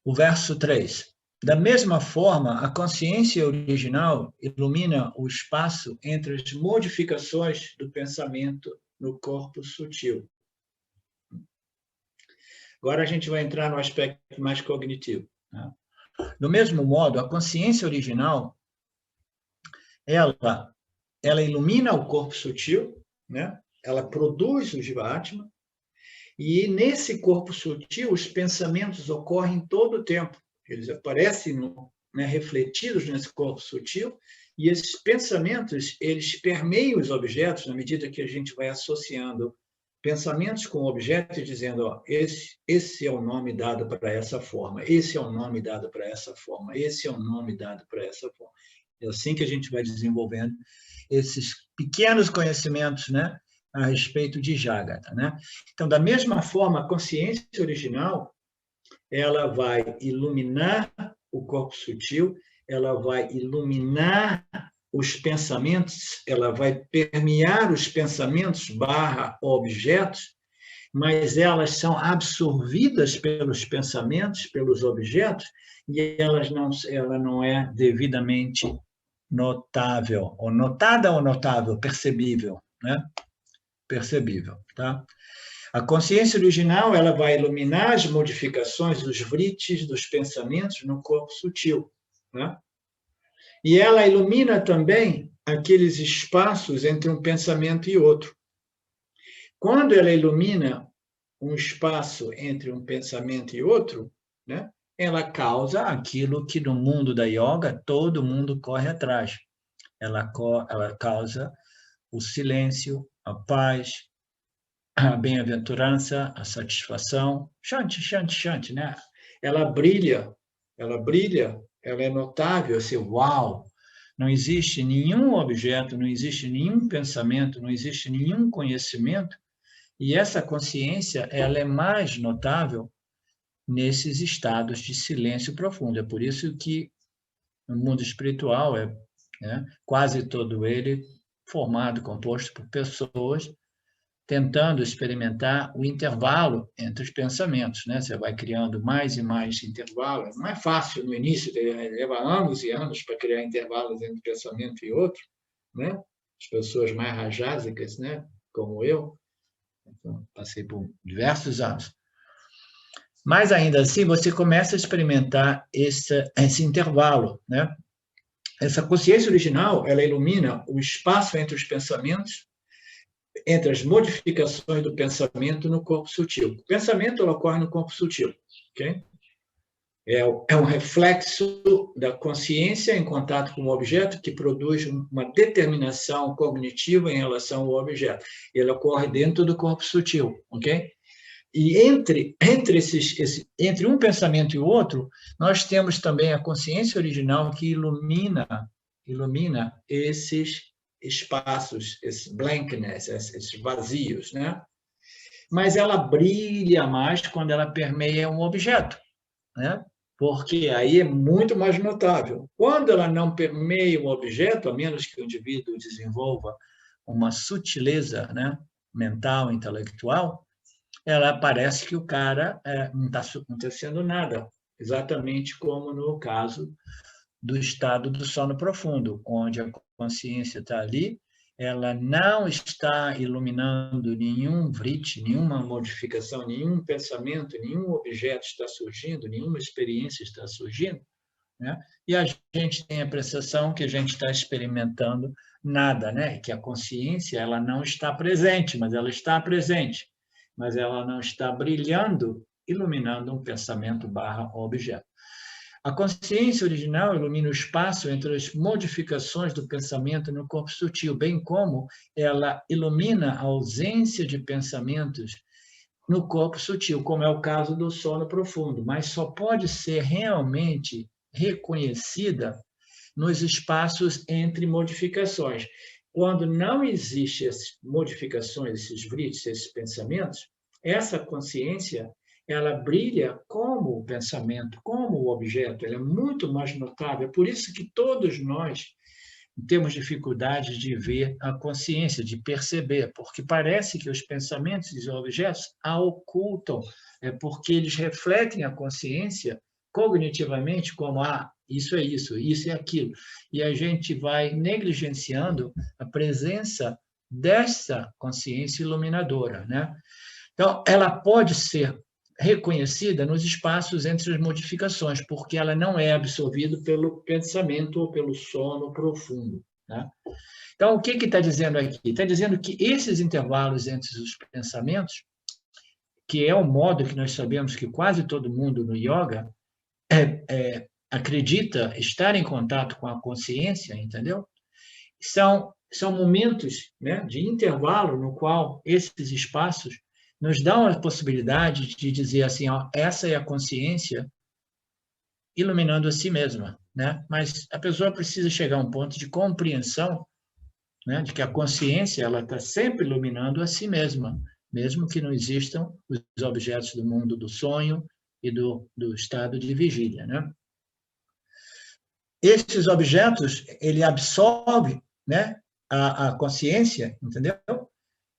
O verso 3. Da mesma forma, a consciência original ilumina o espaço entre as modificações do pensamento no corpo sutil. Agora a gente vai entrar no aspecto mais cognitivo. Do mesmo modo, a consciência original ela ilumina o corpo sutil, né? Ela produz o Jiva-Atma, e nesse corpo sutil os pensamentos ocorrem todo o tempo. Eles aparecem, né, refletidos nesse corpo sutil, e esses pensamentos, eles permeiam os objetos na medida que a gente vai associando pensamentos com objetos e dizendo, ó, esse é o nome dado para essa forma, esse é o nome dado para essa forma, esse é o nome dado para essa forma. É assim que a gente vai desenvolvendo esses pequenos conhecimentos, né, a respeito de Jagata, né? Então, da mesma forma, a consciência original, ela vai iluminar o corpo sutil, ela vai iluminar os pensamentos, ela vai permear os pensamentos / objetos, mas elas são absorvidas pelos pensamentos, pelos objetos, e ela não é devidamente notável, ou notada ou notável, percebível, né? Percebível, tá? A consciência original, ela vai iluminar as modificações dos vritis, dos pensamentos no corpo sutil, né? E ela ilumina também aqueles espaços entre um pensamento e outro. Quando ela ilumina um espaço entre um pensamento e outro, né, ela causa aquilo que no mundo da yoga todo mundo corre atrás. Ela causa o silêncio, a paz, a bem-aventurança, a satisfação. Shanti, shanti, shanti, né? Ela brilha, ela é notável, assim, uau! Não existe nenhum objeto, não existe nenhum pensamento, não existe nenhum conhecimento, e essa consciência, ela é mais notável nesses estados de silêncio profundo. É por isso que o mundo espiritual né, quase todo ele formado, composto por pessoas tentando experimentar o intervalo entre os pensamentos, né? Você vai criando mais e mais intervalos. Não é fácil no início, leva anos e anos para criar intervalos entre um pensamento e outro, né? As pessoas mais rajásicas, né? Como eu, então, passei por diversos anos. Mas ainda assim, você começa a experimentar esse intervalo, né? Essa consciência original, ela ilumina o espaço entre os pensamentos, entre as modificações do pensamento no corpo sutil. O pensamento ocorre no corpo sutil, ok? É um reflexo da consciência em contato com o objeto que produz uma determinação cognitiva em relação ao objeto. Ele ocorre dentro do corpo sutil, ok? E entre um pensamento e o outro, nós temos também a consciência original que ilumina esses espaços, esses blankness, esses vazios, né? Mas ela brilha mais quando ela permeia um objeto, né? Porque aí é muito mais notável. Quando ela não permeia um objeto, a menos que o indivíduo desenvolva uma sutileza, né, mental, intelectual, ela parece que o cara não está acontecendo nada, exatamente como no caso do estado do sono profundo, onde a consciência está ali, ela não está iluminando nenhum vriti, nenhuma modificação, nenhum pensamento, nenhum objeto está surgindo, nenhuma experiência está surgindo, né? E a gente tem a percepção que a gente está experimentando nada, né? Que a consciência ela não está presente, mas ela está presente, mas ela não está brilhando, iluminando um pensamento / objeto. A consciência original ilumina o espaço entre as modificações do pensamento no corpo sutil, bem como ela ilumina a ausência de pensamentos no corpo sutil, como é o caso do sono profundo, mas só pode ser realmente reconhecida nos espaços entre modificações. Quando não existem essas modificações, esses vritis, esses pensamentos, essa consciência ela brilha como o pensamento, como o objeto, ela é muito mais notável. É por isso que todos nós temos dificuldade de ver a consciência, de perceber, porque parece que os pensamentos e os objetos a ocultam, porque eles refletem a consciência cognitivamente como isso é isso, isso é aquilo. E a gente vai negligenciando a presença dessa consciência iluminadora, né? Então, ela pode ser reconhecida nos espaços entre as modificações, porque ela não é absorvida pelo pensamento ou pelo sono profundo, né? Então, o que está dizendo aqui? Está dizendo que esses intervalos entre os pensamentos, que é o modo que nós sabemos que quase todo mundo no yoga acredita estar em contato com a consciência, entendeu? São momentos, né, de intervalo no qual esses espaços nos dão a possibilidade de dizer assim, ó, essa é a consciência iluminando a si mesma, né? Mas a pessoa precisa chegar a um ponto de compreensão, né, de que a consciência ela está sempre iluminando a si mesma, mesmo que não existam os objetos do mundo do sonho e do estado de vigília, né? Esses objetos ele absorve, né, a consciência, entendeu?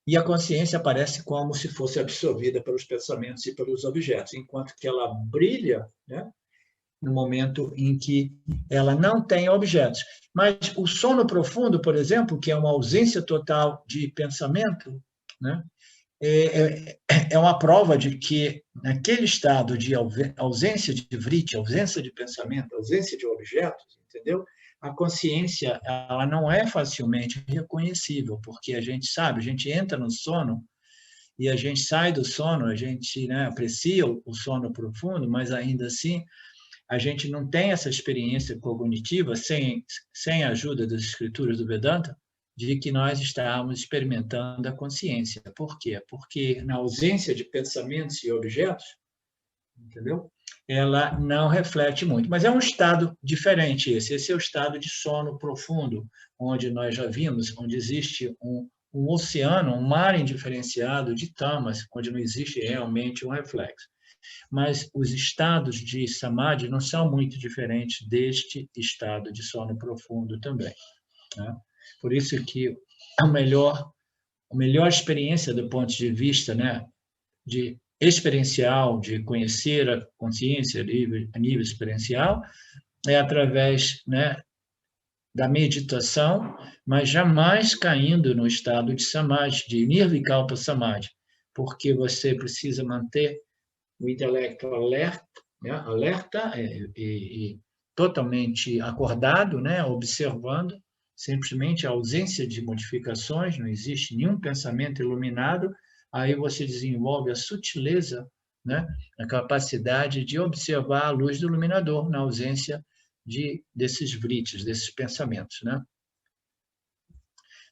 E a consciência aparece como se fosse absorvida pelos pensamentos e pelos objetos, enquanto que ela brilha, né, no momento em que ela não tem objetos. Mas o sono profundo, por exemplo, que é uma ausência total de pensamento, né, é uma prova de que naquele estado de ausência de vritti, ausência de pensamento, ausência de objetos, entendeu? A consciência ela não é facilmente reconhecível, porque a gente sabe, a gente entra no sono e a gente sai do sono, a gente, né, aprecia o sono profundo, mas ainda assim a gente não tem essa experiência cognitiva sem a ajuda das escrituras do Vedanta de que nós estamos experimentando a consciência. Por quê? Porque na ausência de pensamentos e objetos, entendeu? Ela não reflete muito. Mas é um estado diferente esse. Esse é o estado de sono profundo, onde nós já vimos, onde existe um oceano, um mar indiferenciado de tamas, onde não existe realmente um reflexo. Mas os estados de samadhi não são muito diferentes deste estado de sono profundo também, né? Por isso que a melhor experiência do ponto de vista, né, de experiencial, de conhecer a consciência a nível experiencial, é através, né, da meditação, mas jamais caindo no estado de samadhi, de nirvikalpa samadhi, porque você precisa manter o intelecto alerta, né, e totalmente acordado, né, observando simplesmente a ausência de modificações, não existe nenhum pensamento iluminado, aí você desenvolve a sutileza, né, a capacidade de observar a luz do iluminador na ausência desses vrittis, desses pensamentos, né?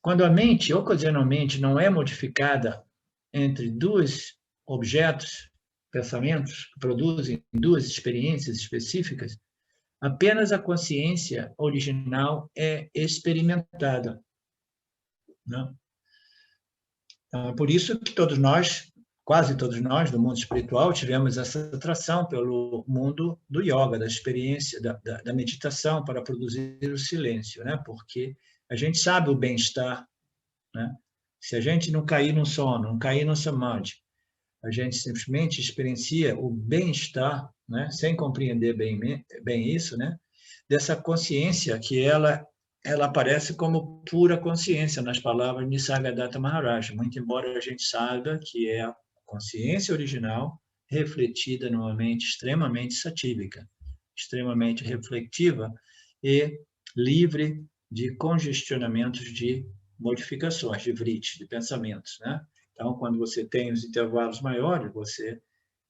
Quando a mente, ocasionalmente, não é modificada entre dois objetos, pensamentos, que produzem duas experiências específicas, apenas a consciência original é experimentada, né? Então, é por isso que todos nós, quase todos nós, do mundo espiritual, tivemos essa atração pelo mundo do yoga, da experiência, da meditação para produzir o silêncio, né? Porque a gente sabe o bem-estar, né? Se a gente não cair no sono, não cair no samadhi, a gente simplesmente experiencia o bem-estar, né? Sem compreender bem isso, né? Dessa consciência que ela aparece como pura consciência nas palavras de Nisargadatta Maharaj, muito embora a gente saiba que é a consciência original refletida numa mente extremamente satívica, extremamente reflexiva e livre de congestionamentos de modificações, de vritti, de pensamentos, né? Então, quando você tem os intervalos maiores, você,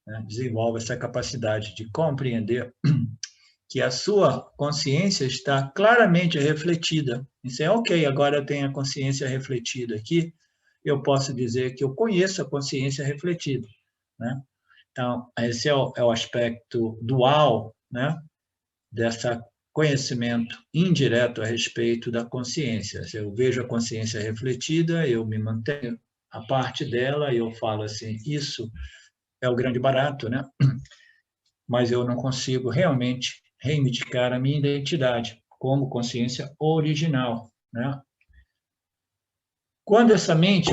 né, desenvolve essa capacidade de compreender que a sua consciência está claramente refletida. Isso é ok, agora eu tenho a consciência refletida aqui, eu posso dizer que eu conheço a consciência refletida, né? Então, esse é o aspecto dual, né, dessa conhecimento indireto a respeito da consciência. Se eu vejo a consciência refletida, eu me mantenho a parte dela e eu falo assim, isso é o grande barato, né? Mas eu não consigo realmente reivindicar a minha identidade como consciência original, né? Quando essa mente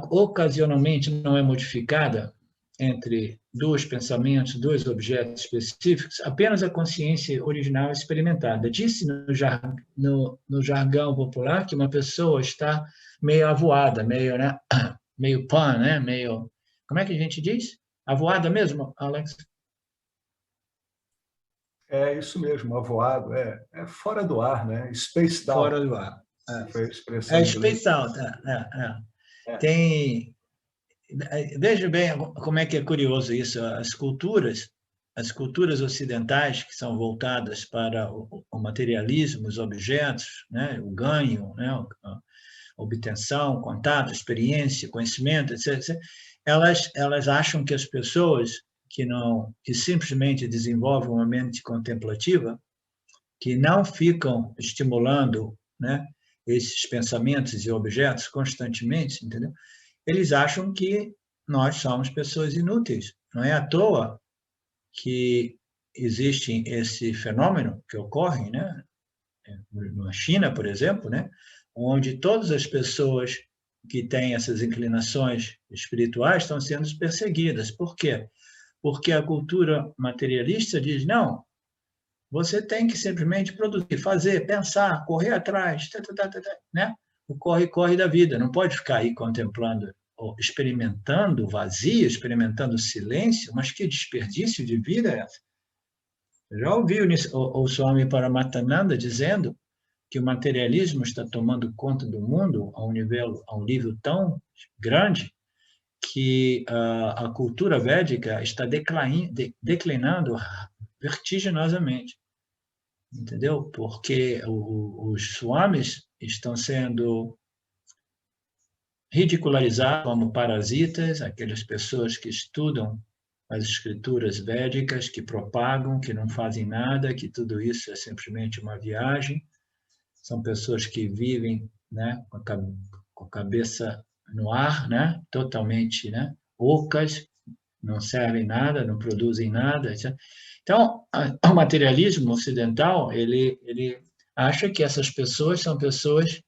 ocasionalmente não é modificada entre dois pensamentos, dois objetos específicos, apenas a consciência original é experimentada. Disse no jargão popular que uma pessoa está meio avoada, meio, né, meio pan, né, meio... Como é que a gente diz? Avoada mesmo, Alex? É isso mesmo, avoado, é fora do ar, né? Spaced out, fora do ar. foi a expressão É em inglês. space out. Tem... Veja bem como é que é curioso isso. As culturas ocidentais que são voltadas para o materialismo, os objetos, né? O ganho, né? A obtenção, contato, experiência, conhecimento, etc. Elas acham que as pessoas que simplesmente desenvolvem uma mente contemplativa, que não ficam estimulando, né, esses pensamentos e objetos constantemente, entendeu? Eles acham que nós somos pessoas inúteis. Não é à toa que existe esse fenômeno que ocorre, né, na China, por exemplo, né, onde todas as pessoas que têm essas inclinações espirituais estão sendo perseguidas. Por quê? Porque a cultura materialista diz, não, você tem que simplesmente produzir, fazer, pensar, correr atrás, né? O corre-corre da vida. Não pode ficar aí contemplando, ou experimentando o vazio, experimentando o silêncio, mas que desperdício de vida é essa? Já ouviu o Swami Paramahansa dizendo que o materialismo está tomando conta do mundo a um nível tão grande que a cultura védica está declinando vertiginosamente, entendeu? Porque os swamis estão sendo ridicularizados como parasitas, aquelas pessoas que estudam as escrituras védicas, que propagam, que não fazem nada, que tudo isso é simplesmente uma viagem. São pessoas que vivem, né, com a cabeça no ar, né, totalmente, né, ocas, não servem nada, não produzem nada, etc. Então, o materialismo ocidental, ele acha que essas pessoas são pessoas,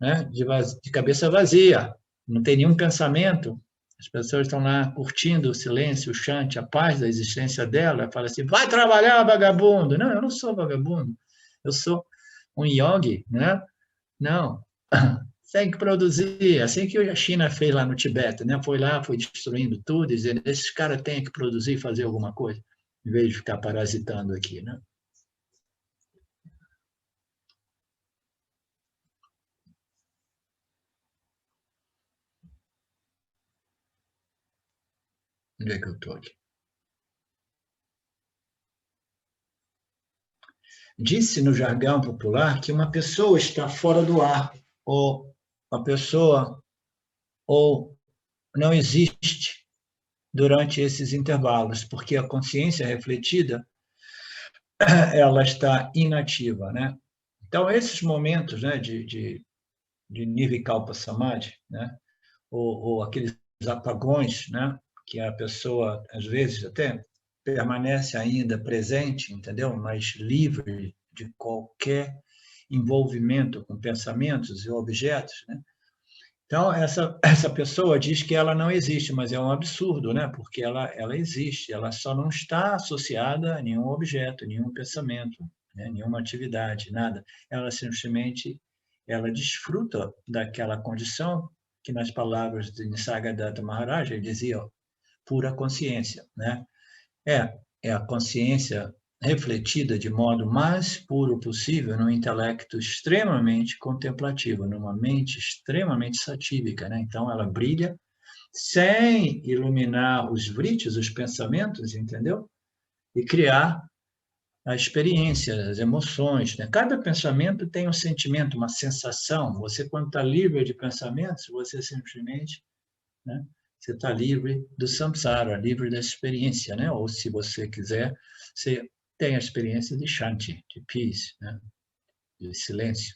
né, de cabeça vazia, não tem nenhum pensamento. As pessoas estão lá curtindo o silêncio, o chante, a paz da existência dela. Fala assim, vai trabalhar, vagabundo. Não, eu não sou vagabundo. Eu sou um yogi, né? Não, tem que produzir. Assim que a China fez lá no Tibete, né? Foi lá, foi destruindo tudo, dizendo, esses caras têm que produzir e fazer alguma coisa, em vez de ficar parasitando aqui, né? Onde é que eu estou aqui? Disse no jargão popular que uma pessoa está fora do ar, ou uma pessoa ou não existe durante esses intervalos, porque a consciência refletida ela está inativa, né? Então esses momentos, né, de Nirvikalpa Samadhi, né, ou aqueles apagões, né, que a pessoa às vezes até permanece ainda presente, entendeu? Mas livre de qualquer envolvimento com pensamentos e objetos, né? Então, essa pessoa diz que ela não existe, mas é um absurdo, né? Porque ela existe, ela só não está associada a nenhum objeto, nenhum pensamento, né? Nenhuma atividade, nada. Ela simplesmente ela desfruta daquela condição que, nas palavras de Nisargadatta Maharaj, ele dizia, pura consciência, né? É a consciência refletida de modo mais puro possível num intelecto extremamente contemplativo, numa mente extremamente satívica, né? Então ela brilha sem iluminar os vritis, os pensamentos, entendeu? E criar a experiência, as emoções, né? Cada pensamento tem um sentimento, uma sensação. Você, quando está livre de pensamentos, você simplesmente, né? Você está livre do samsara, livre da experiência, né? Ou, se você quiser, você tem a experiência de shanti, de peace, né? De silêncio.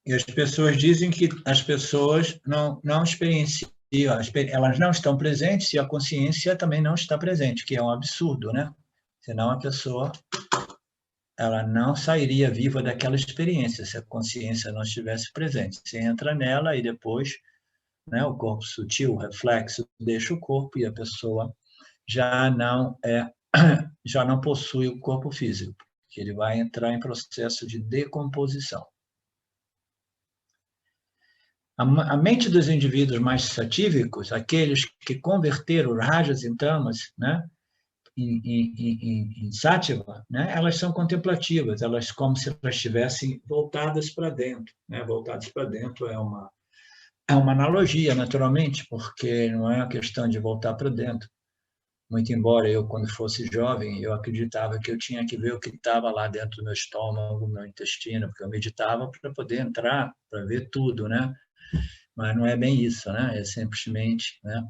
E as pessoas dizem que as pessoas não experienciam, elas não estão presentes e a consciência também não está presente, que é um absurdo, né? Senão a pessoa ela não sairia viva daquela experiência se a consciência não estivesse presente. Você entra nela e depois, né, o corpo sutil, o reflexo, deixa o corpo e a pessoa já não possui o corpo físico, porque ele vai entrar em processo de decomposição. A mente dos indivíduos mais satívicos, aqueles que converteram rajas em tamas, né, em sátiva, né, elas são contemplativas, elas como se elas estivessem voltadas para dentro, né? Voltadas para dentro é uma analogia, naturalmente, porque não é uma questão de voltar para dentro. Muito embora eu, quando fosse jovem, eu acreditava que eu tinha que ver o que estava lá dentro do meu estômago, no meu intestino, porque eu meditava para poder entrar, para ver tudo, né? Mas não é bem isso, né? É simplesmente, né,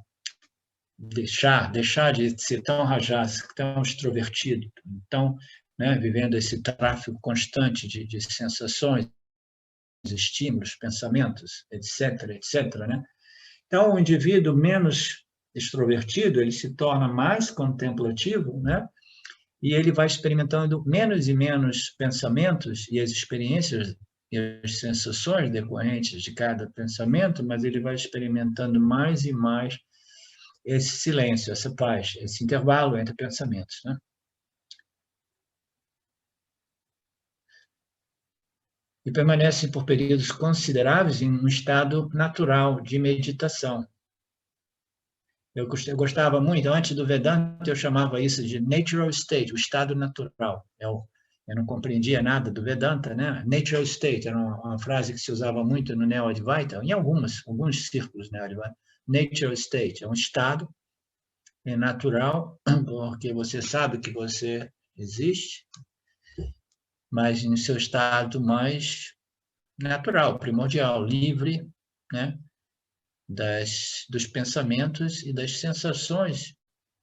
deixar de ser tão rajás, tão extrovertido, tão, né, vivendo esse tráfego constante de sensações, estímulos, pensamentos, etc, etc, né? Então, o indivíduo menos extrovertido, ele se torna mais contemplativo, né? E ele vai experimentando menos e menos pensamentos e as experiências e as sensações decorrentes de cada pensamento, mas ele vai experimentando mais e mais esse silêncio, essa paz, esse intervalo entre pensamentos, né? E permanece por períodos consideráveis em um estado natural de meditação. Eu gostava muito, antes do Vedanta, eu chamava isso de natural state, o estado natural. Eu não compreendia nada do Vedanta, né? Natural state era uma frase que se usava muito no Neo-Advaita, em alguns círculos Neo-Advaita. Natural state é um estado natural, porque você sabe que você existe, mas no seu estado mais natural, primordial, livre, né? Dos pensamentos e das sensações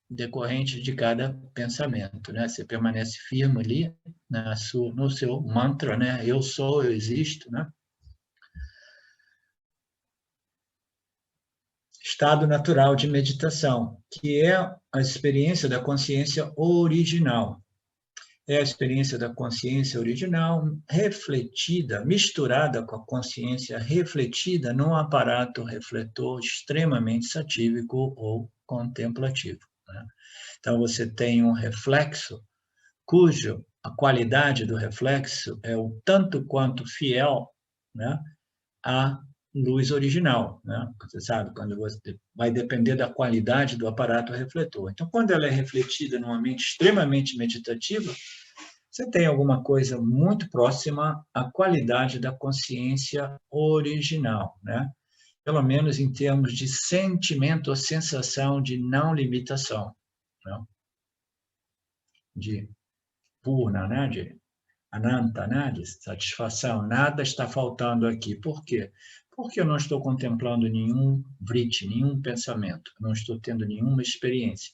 decorrentes de cada pensamento, né? Você permanece firme ali no seu mantra, né? Eu sou, eu existo, né? Estado natural de meditação, que é a experiência da consciência original. É a experiência da consciência original refletida, misturada com a consciência refletida num aparato refletor extremamente satívico ou contemplativo, né? Então, você tem um reflexo cujo a qualidade do reflexo é o tanto quanto fiel, né, à luz original, né? Você sabe, quando você vai depender da qualidade do aparato refletor. Então, quando ela é refletida numa mente extremamente meditativa, você tem alguma coisa muito próxima à qualidade da consciência original, né? Pelo menos em termos de sentimento ou sensação de não limitação, né? De purna, né? De ananta, né? De satisfação. Nada está faltando aqui. Por quê? Porque eu não estou contemplando nenhum vritti, nenhum pensamento, não estou tendo nenhuma experiência.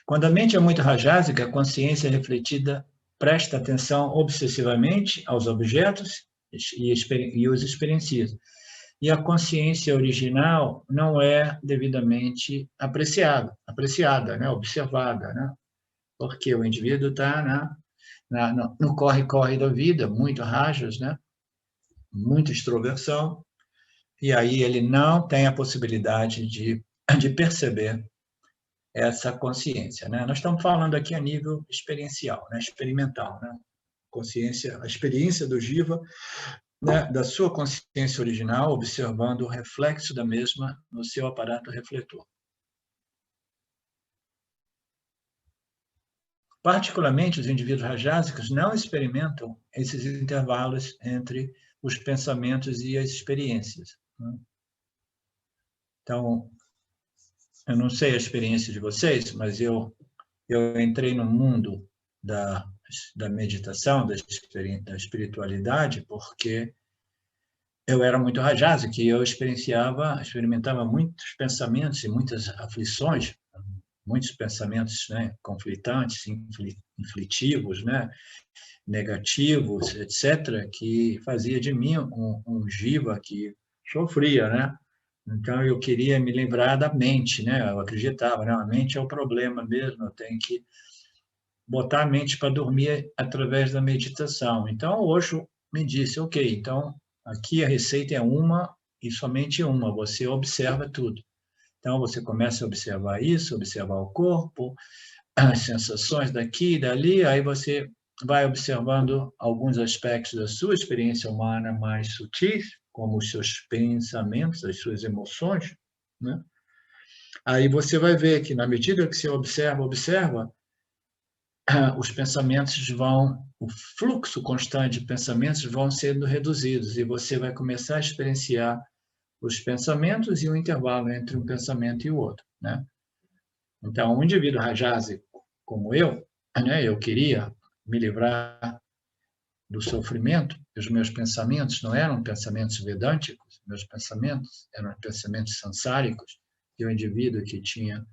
Quando a mente é muito rajásica, a consciência refletida presta atenção obsessivamente aos objetos e os experiencia. E a consciência original não é devidamente apreciada, né? Observada, né? Porque o indivíduo está no corre-corre da vida, muito rajas, né? Muita extroversão, e aí ele não tem a possibilidade de perceber essa consciência, né? Nós estamos falando aqui a nível experiencial, né? Experimental, né? Consciência, a experiência do Jiva, né? Da sua consciência original, observando o reflexo da mesma no seu aparato refletor. Particularmente, os indivíduos rajásicos não experimentam esses intervalos entre os pensamentos e as experiências, né? Então, eu não sei a experiência de vocês, mas eu entrei no mundo da meditação, da espiritualidade, porque eu era muito rajásico e eu experimentava muitos pensamentos e muitas aflições, muitos pensamentos, né, conflitantes, inflitivos, né, negativos, etc., que fazia de mim um jiva que sofria, né? Então, eu queria me livrar da mente, né? Eu acreditava, né? A mente é o problema mesmo, eu tenho que botar a mente para dormir através da meditação. Então, o Osho me disse, ok, então, aqui a receita é uma e somente uma, você observa tudo. Então, você começa a observar isso, observar o corpo, as sensações daqui e dali, aí você vai observando alguns aspectos da sua experiência humana mais sutis, como os seus pensamentos, as suas emoções, né? Aí você vai ver que, na medida que você observa, os pensamentos o fluxo constante de pensamentos vão sendo reduzidos e você vai começar a experienciar os pensamentos e o intervalo entre um pensamento e o outro, né? Então, um indivíduo rajásico como eu, né, eu queria me livrar do sofrimento, os meus pensamentos não eram pensamentos vedânticos, meus pensamentos eram pensamentos sansáricos, e o indivíduo que tinha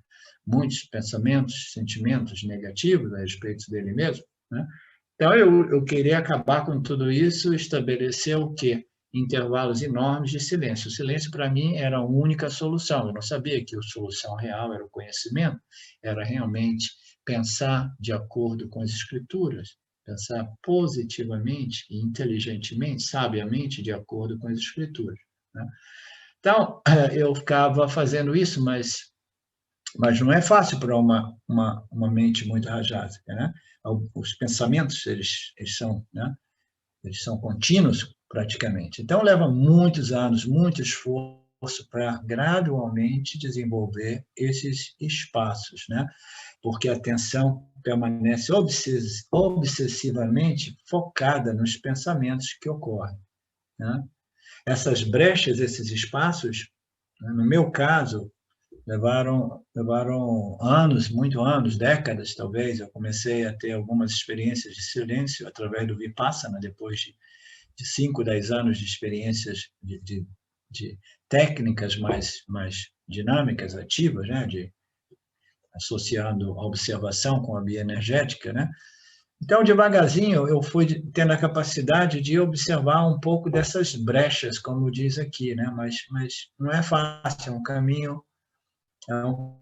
muitos pensamentos, sentimentos negativos a respeito dele mesmo, né? Então, eu queria acabar com tudo isso, estabelecer o quê? Intervalos enormes de silêncio. O silêncio, para mim, era a única solução. Eu não sabia que a solução real era o conhecimento, era realmente pensar de acordo com as escrituras, pensar positivamente e inteligentemente, sabiamente, de acordo com as escrituras, né? Então, eu ficava fazendo isso, mas não é fácil para uma mente muito rajásica, né? Os pensamentos, eles são, né? Eles são contínuos, praticamente. Então, leva muitos anos, muito esforço para gradualmente desenvolver esses espaços, né? Porque a atenção permanece obsessivamente focada nos pensamentos que ocorrem, né? Essas brechas, esses espaços, no meu caso, levaram anos, muito anos, décadas talvez. Eu comecei a ter algumas experiências de silêncio através do Vipassana, depois de 5, 10 anos de experiências de técnicas mais dinâmicas, ativas, né? Associando a observação com a bioenergética, né? Então, devagarzinho, eu fui tendo a capacidade de observar um pouco dessas brechas, como diz aqui, né? Mas não é fácil, é um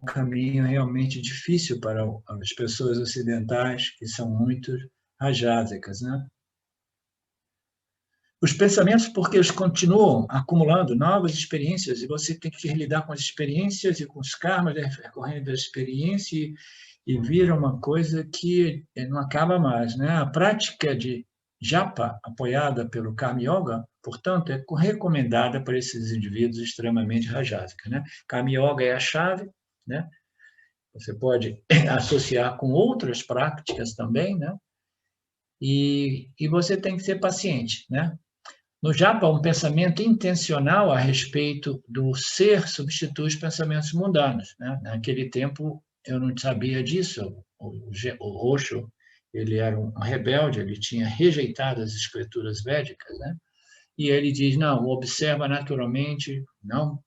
caminho realmente difícil para as pessoas ocidentais, que são muito rajásicas, né? Os pensamentos, porque eles continuam acumulando novas experiências, e você tem que lidar com as experiências e com os karmas decorrendo da experiência, e vira uma coisa que não acaba mais, né? A prática de japa, apoiada pelo Karma Yoga, portanto, é recomendada para esses indivíduos extremamente rajásicos, né? Karma Yoga é a chave, né? Você pode associar com outras práticas também, né? E você tem que ser paciente, né? No japa, um pensamento intencional a respeito do ser substitui os pensamentos mundanos, né? Naquele tempo, eu não sabia disso. O Osho, ele era um rebelde, ele tinha rejeitado as escrituras védicas, né? E ele diz, não, observa naturalmente, não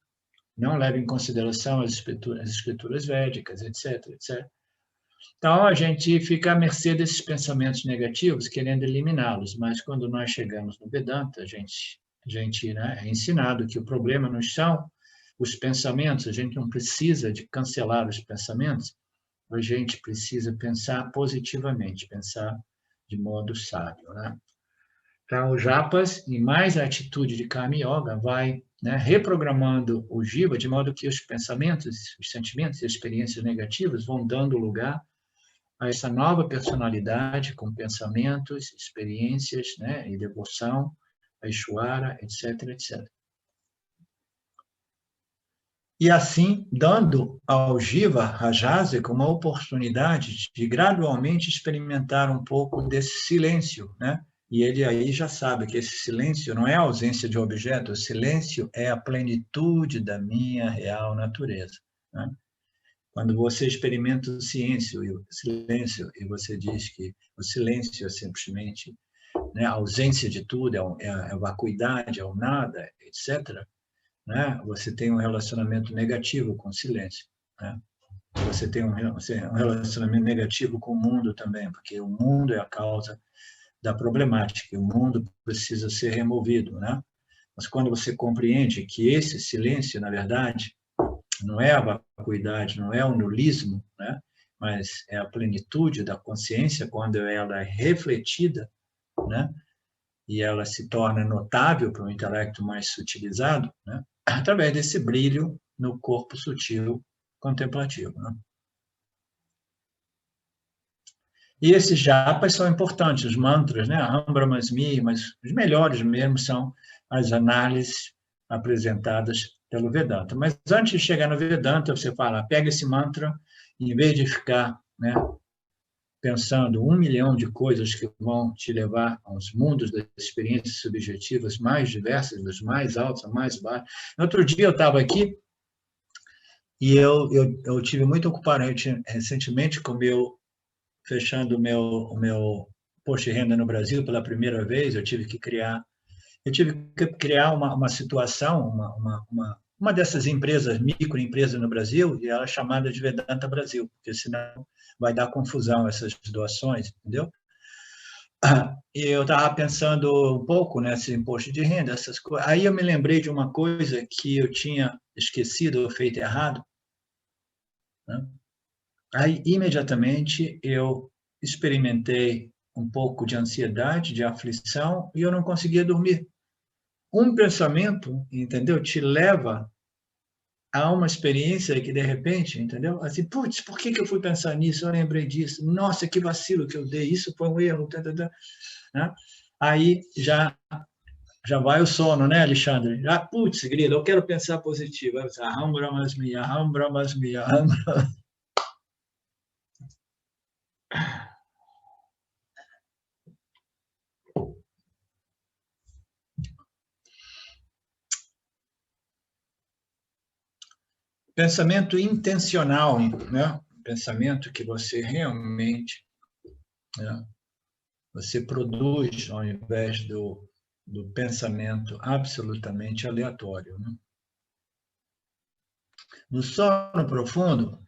leva em consideração as escrituras védicas, etc, etc. Então, a gente fica à mercê desses pensamentos negativos, querendo eliminá-los, mas quando nós chegamos no Vedanta, a gente, né, é ensinado que o problema não são os pensamentos, a gente não precisa de cancelar os pensamentos, a gente precisa pensar positivamente, pensar de modo sábio, né? Então, o Japas, e mais a atitude de Karma Yoga, vai, né, reprogramando o Jiva, de modo que os pensamentos, os sentimentos e experiências negativas vão dando lugar a essa nova personalidade com pensamentos, experiências, né, e devoção a Ishvara, etc, etc. E assim, dando ao Jiva Rajasica uma oportunidade de gradualmente experimentar um pouco desse silêncio, né? E ele aí já sabe que esse silêncio não é a ausência de objeto, o silêncio é a plenitude da minha real natureza, né? Quando você experimenta o silêncio e você diz que o silêncio é simplesmente, né, a ausência de tudo, é a vacuidade, é o nada, etc., né, você tem um relacionamento negativo com o silêncio, né? Você tem um relacionamento negativo com o mundo também, porque o mundo é a causa da problemática, e o mundo precisa ser removido, né? Mas quando você compreende que esse silêncio, na verdade, não é a vacuidade, não é o nulismo, né? Mas é a plenitude da consciência quando ela é refletida, né? E ela se torna notável para um intelecto mais sutilizado, né? Através desse brilho no corpo sutil contemplativo, né? E esses japas são importantes, os mantras, né? Aham Brahmasmi, mas os melhores mesmo são as análises apresentadas pelo Vedanta. Mas antes de chegar no Vedanta, você fala, pega esse mantra, e em vez de ficar, né, pensando 1 milhão de coisas que vão te levar aos mundos das experiências subjetivas mais diversas, dos mais altos, aos mais baixos. Outro dia eu estava aqui e eu tive muito ocupado recentemente com fechando o meu posto de renda no Brasil pela primeira vez. Eu tive que criar uma situação, uma dessas empresas, microempresas no Brasil, e ela é chamada de Vedanta Brasil, porque senão vai dar confusão essas doações, entendeu? E eu estava pensando um pouco nesse imposto de renda, essas coisas. Aí eu me lembrei de uma coisa que eu tinha esquecido ou feito errado, né? Aí, imediatamente, eu experimentei um pouco de ansiedade, de aflição, e eu não conseguia dormir. Um pensamento, entendeu, te leva a uma experiência que, de repente, entendeu? Assim, putz, por que eu fui pensar nisso? Eu lembrei disso. Nossa, que vacilo que eu dei. Isso foi um erro. Né? Aí já vai o sono, né, Alexandre? Já, putz, grilo, eu quero pensar positivo. Aham Brahmasmi, Aham Brahmasmi, Aham Brahmasmi. Pensamento intencional, né? Pensamento que você realmente, né, você produz ao invés do pensamento absolutamente aleatório, né? No sono profundo,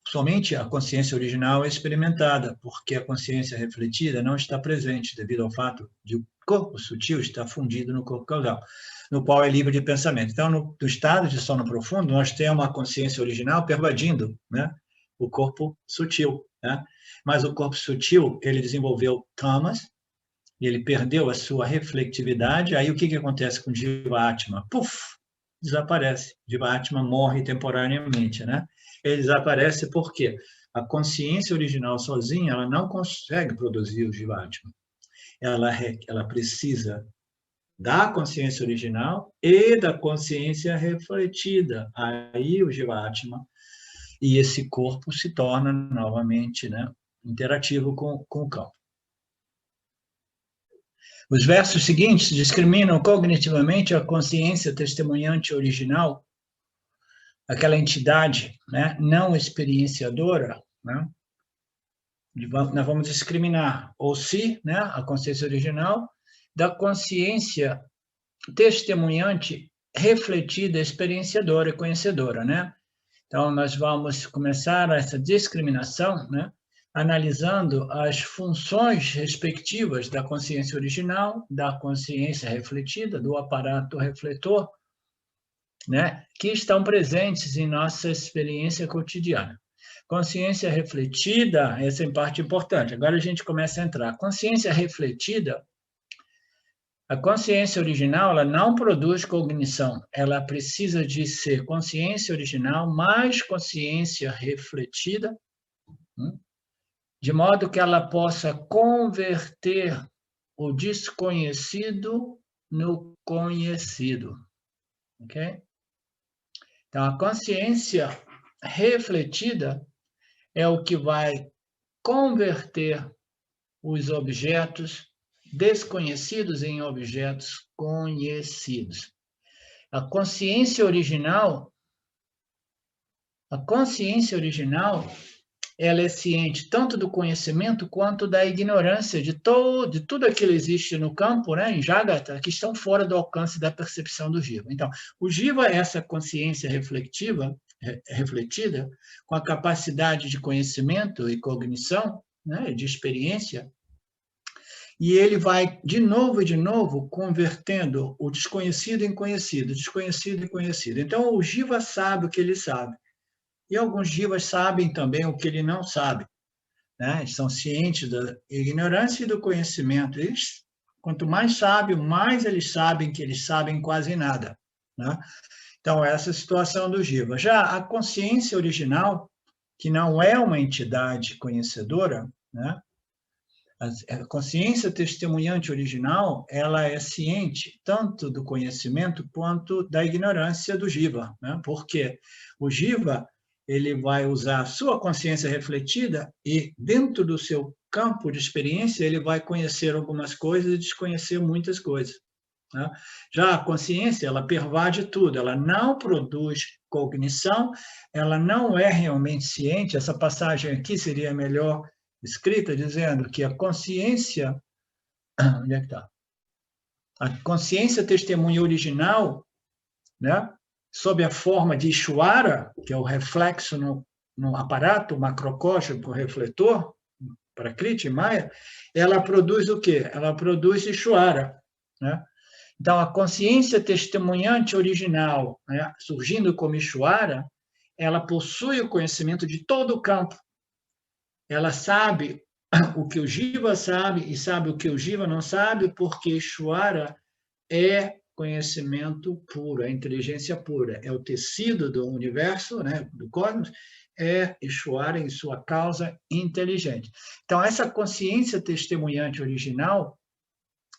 somente a consciência original é experimentada, porque a consciência refletida não está presente, devido ao fato de o corpo sutil estar fundido no corpo causal, no qual é livre de pensamento. Então, no estado de sono profundo, nós temos a consciência original pervadindo, né, o corpo sutil, né? Mas o corpo sutil, ele desenvolveu tamas, e ele perdeu a sua reflectividade. Aí o que acontece com Jiva-Atma? Puf! Desaparece. Jiva-Atma morre temporariamente, né? Ele desaparece porque a consciência original sozinha, ela não consegue produzir o Jiva-Atma. Ela precisa da consciência original e da consciência refletida. Aí o Jiva-Atma e esse corpo se torna novamente, né, interativo com o campo. Os versos seguintes discriminam cognitivamente a consciência testemunhante original, aquela entidade, né, não experienciadora, né? Nós vamos discriminar ou se, né, a consciência original, da consciência testemunhante refletida, experienciadora e conhecedora, né? Então, nós vamos começar essa discriminação, né, analisando as funções respectivas da consciência original, da consciência refletida, do aparato refletor, né, que estão presentes em nossa experiência cotidiana. Consciência refletida, essa é parte importante. Agora a gente começa a entrar. Consciência refletida, a consciência original, ela não produz cognição. Ela precisa de ser consciência original mais consciência refletida, de modo que ela possa converter o desconhecido no conhecido. Ok? Então, a consciência refletida é o que vai converter os objetos desconhecidos em objetos conhecidos. A consciência original, ela é ciente tanto do conhecimento quanto da ignorância de tudo aquilo que existe no campo, né, em Jagata, que estão fora do alcance da percepção do Jiva. Então, o Jiva é essa consciência refletida, com a capacidade de conhecimento e cognição, né, de experiência, e ele vai, de novo, convertendo o desconhecido em conhecido, desconhecido em conhecido. Então, o Jiva sabe o que ele sabe. E alguns Jivas sabem também o que ele não sabe, né? Eles são cientes da ignorância e do conhecimento. Eles, quanto mais sábio, mais eles sabem que eles sabem quase nada, né? Então, essa é a situação do Jiva. Já a consciência original, que não é uma entidade conhecedora, né? A consciência testemunhante original, ela é ciente tanto do conhecimento quanto da ignorância do Jiva, né? Porque o Jiva, ele vai usar a sua consciência refletida e dentro do seu campo de experiência ele vai conhecer algumas coisas e desconhecer muitas coisas, né? Já a consciência, ela pervade tudo, ela não produz cognição, ela não é realmente ciente. Essa passagem aqui seria melhor escrita dizendo que a consciência, onde é que está? A consciência testemunha original, né, sob a forma de Ishvara, que é o reflexo no aparato macrocósmico refletor, para Kriti e Maya, ela produz o quê? Ela produz Ishvara, né? Então, a consciência testemunhante original, né, surgindo como Ishvara, ela possui o conhecimento de todo o campo. Ela sabe o que o Jiva sabe e sabe o que o Jiva não sabe, porque Ishvara é conhecimento puro, é inteligência pura, é o tecido do universo, né, do cosmos, é Ishvara em sua causa inteligente. Então, essa consciência testemunhante original,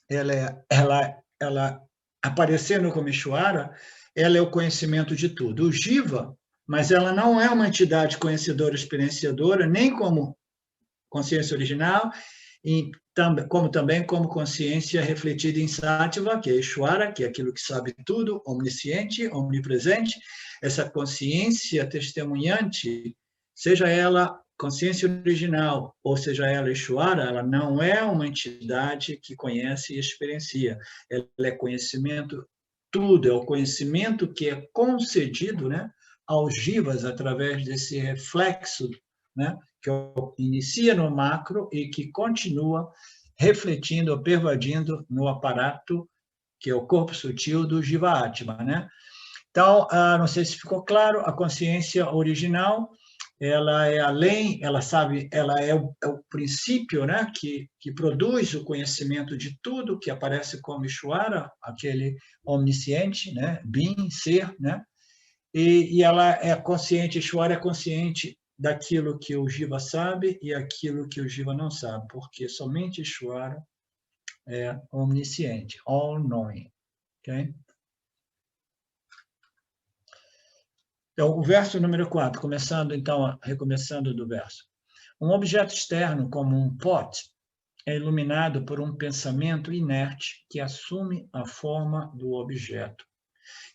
ela aparecendo como Ishvara, ela é o conhecimento de tudo. O Jiva, mas ela não é uma entidade conhecedora, experienciadora, nem como consciência original, e como também como consciência refletida em Sattva, que é Ishvara, que é aquilo que sabe tudo, omnisciente, omnipresente. Essa consciência testemunhante, seja ela consciência original, ou seja ela Ishvara, ela não é uma entidade que conhece e experiencia. Ela é conhecimento tudo, é o conhecimento que é concedido, né, aos jivas através desse reflexo, né, que inicia no macro e que continua refletindo, pervadindo no aparato, que é o corpo sutil do Jiva-Atma, né? Então, não sei se ficou claro, a consciência original, ela é além, ela sabe, ela é o princípio, né, que produz o conhecimento de tudo, que aparece como Ishvara, aquele omnisciente, né, Being, ser, né? E ela é consciente, Ishvara é consciente daquilo que o Jiva sabe e aquilo que o Jiva não sabe, porque somente Ishvara é omnisciente, all-knowing. Okay? Então, o verso número 4, recomeçando do verso. Um objeto externo, como um pote, é iluminado por um pensamento inerte que assume a forma do objeto.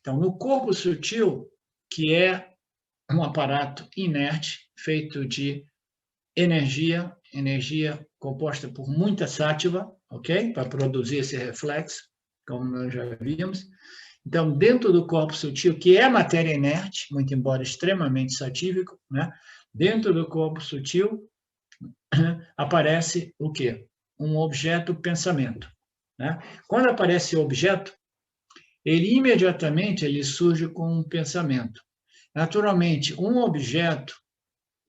Então, no corpo sutil, que é um aparato inerte, feito de energia composta por muita sattva, ok? Para produzir esse reflexo, como nós já vimos. Então, dentro do corpo sutil, que é matéria inerte, muito embora extremamente satívico, né? Dentro do corpo sutil aparece o quê? Um objeto pensamento, né? Quando aparece o objeto, ele imediatamente surge com um pensamento. Naturalmente, um objeto,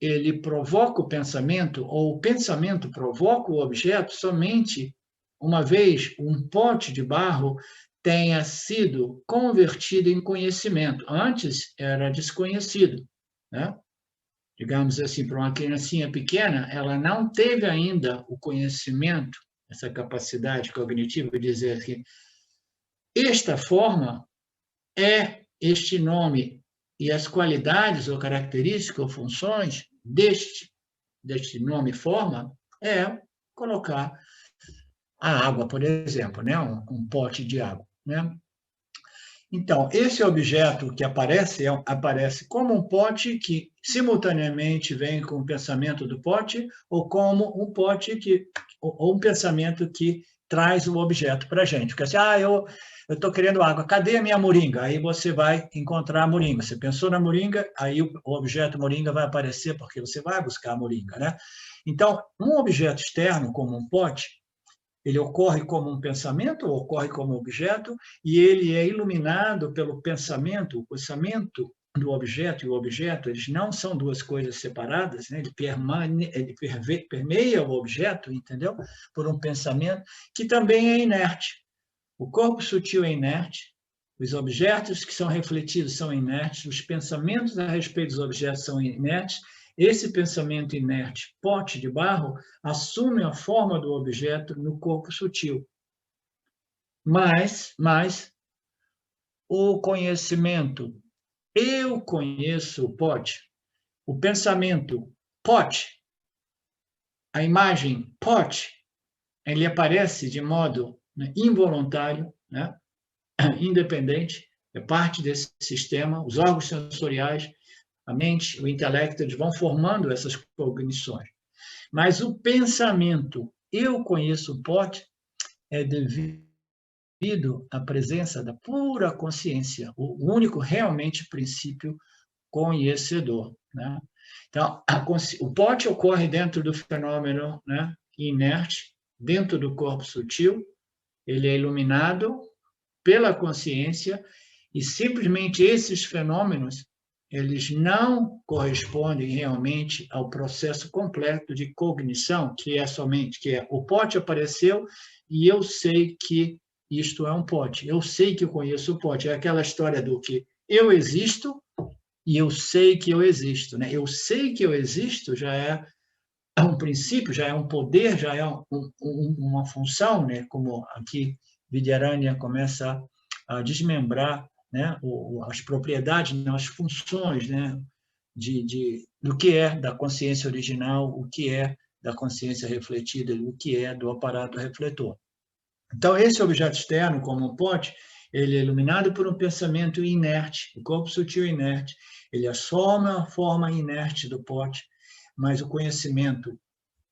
ele provoca o pensamento, ou o pensamento provoca o objeto somente uma vez um pote de barro tenha sido convertido em conhecimento. Antes era desconhecido, né? Digamos assim, para uma criancinha pequena, ela não teve ainda o conhecimento, essa capacidade cognitiva de dizer que esta forma é este nome e as qualidades ou características ou funções deste nome forma é colocar a água, por exemplo, né? Um pote de água, né? Então, esse objeto que aparece como um pote que simultaneamente vem com o pensamento do pote ou como um pote ou um pensamento que traz o objeto para a gente. Porque assim, eu estou querendo água, cadê a minha moringa? Aí você vai encontrar a moringa. Você pensou na moringa, aí o objeto moringa vai aparecer porque você vai buscar a moringa, né? Então, um objeto externo, como um pote, ele ocorre como um pensamento, ocorre como objeto, e ele é iluminado pelo pensamento. O pensamento do objeto e o objeto, eles não são duas coisas separadas, né? Ele permeia o objeto, entendeu? Por um pensamento que também é inerte. O corpo sutil é inerte, os objetos que são refletidos são inertes, os pensamentos a respeito dos objetos são inertes, esse pensamento inerte, pote de barro, assume a forma do objeto no corpo sutil. Mas o conhecimento, eu conheço o pote, o pensamento, pote, a imagem, pote, ele aparece de modo, né, involuntário, né, independente, é parte desse sistema, os órgãos sensoriais, a mente, o intelecto, eles vão formando essas cognições. Mas o pensamento, eu conheço o pote, é devido à presença da pura consciência, o único realmente princípio conhecedor, né? Então, o pote ocorre dentro do fenômeno, né, inerte, dentro do corpo sutil, ele é iluminado pela consciência e simplesmente esses fenômenos, eles não correspondem realmente ao processo completo de cognição, que é o pote apareceu e eu sei que isto é um pote, eu sei que eu conheço o pote, é aquela história do que eu existo e eu sei que eu existo, né? Eu sei que eu existo já é um princípio, já é um poder, já é uma função, né? Como aqui Vidyaranya começa a desmembrar, né, as propriedades, né, as funções, né, do que é da consciência original, o que é da consciência refletida, o que é do aparato refletor. Então, esse objeto externo, como um pote, ele é iluminado por um pensamento inerte, o corpo sutil inerte, ele assume a forma inerte do pote, mas o conhecimento,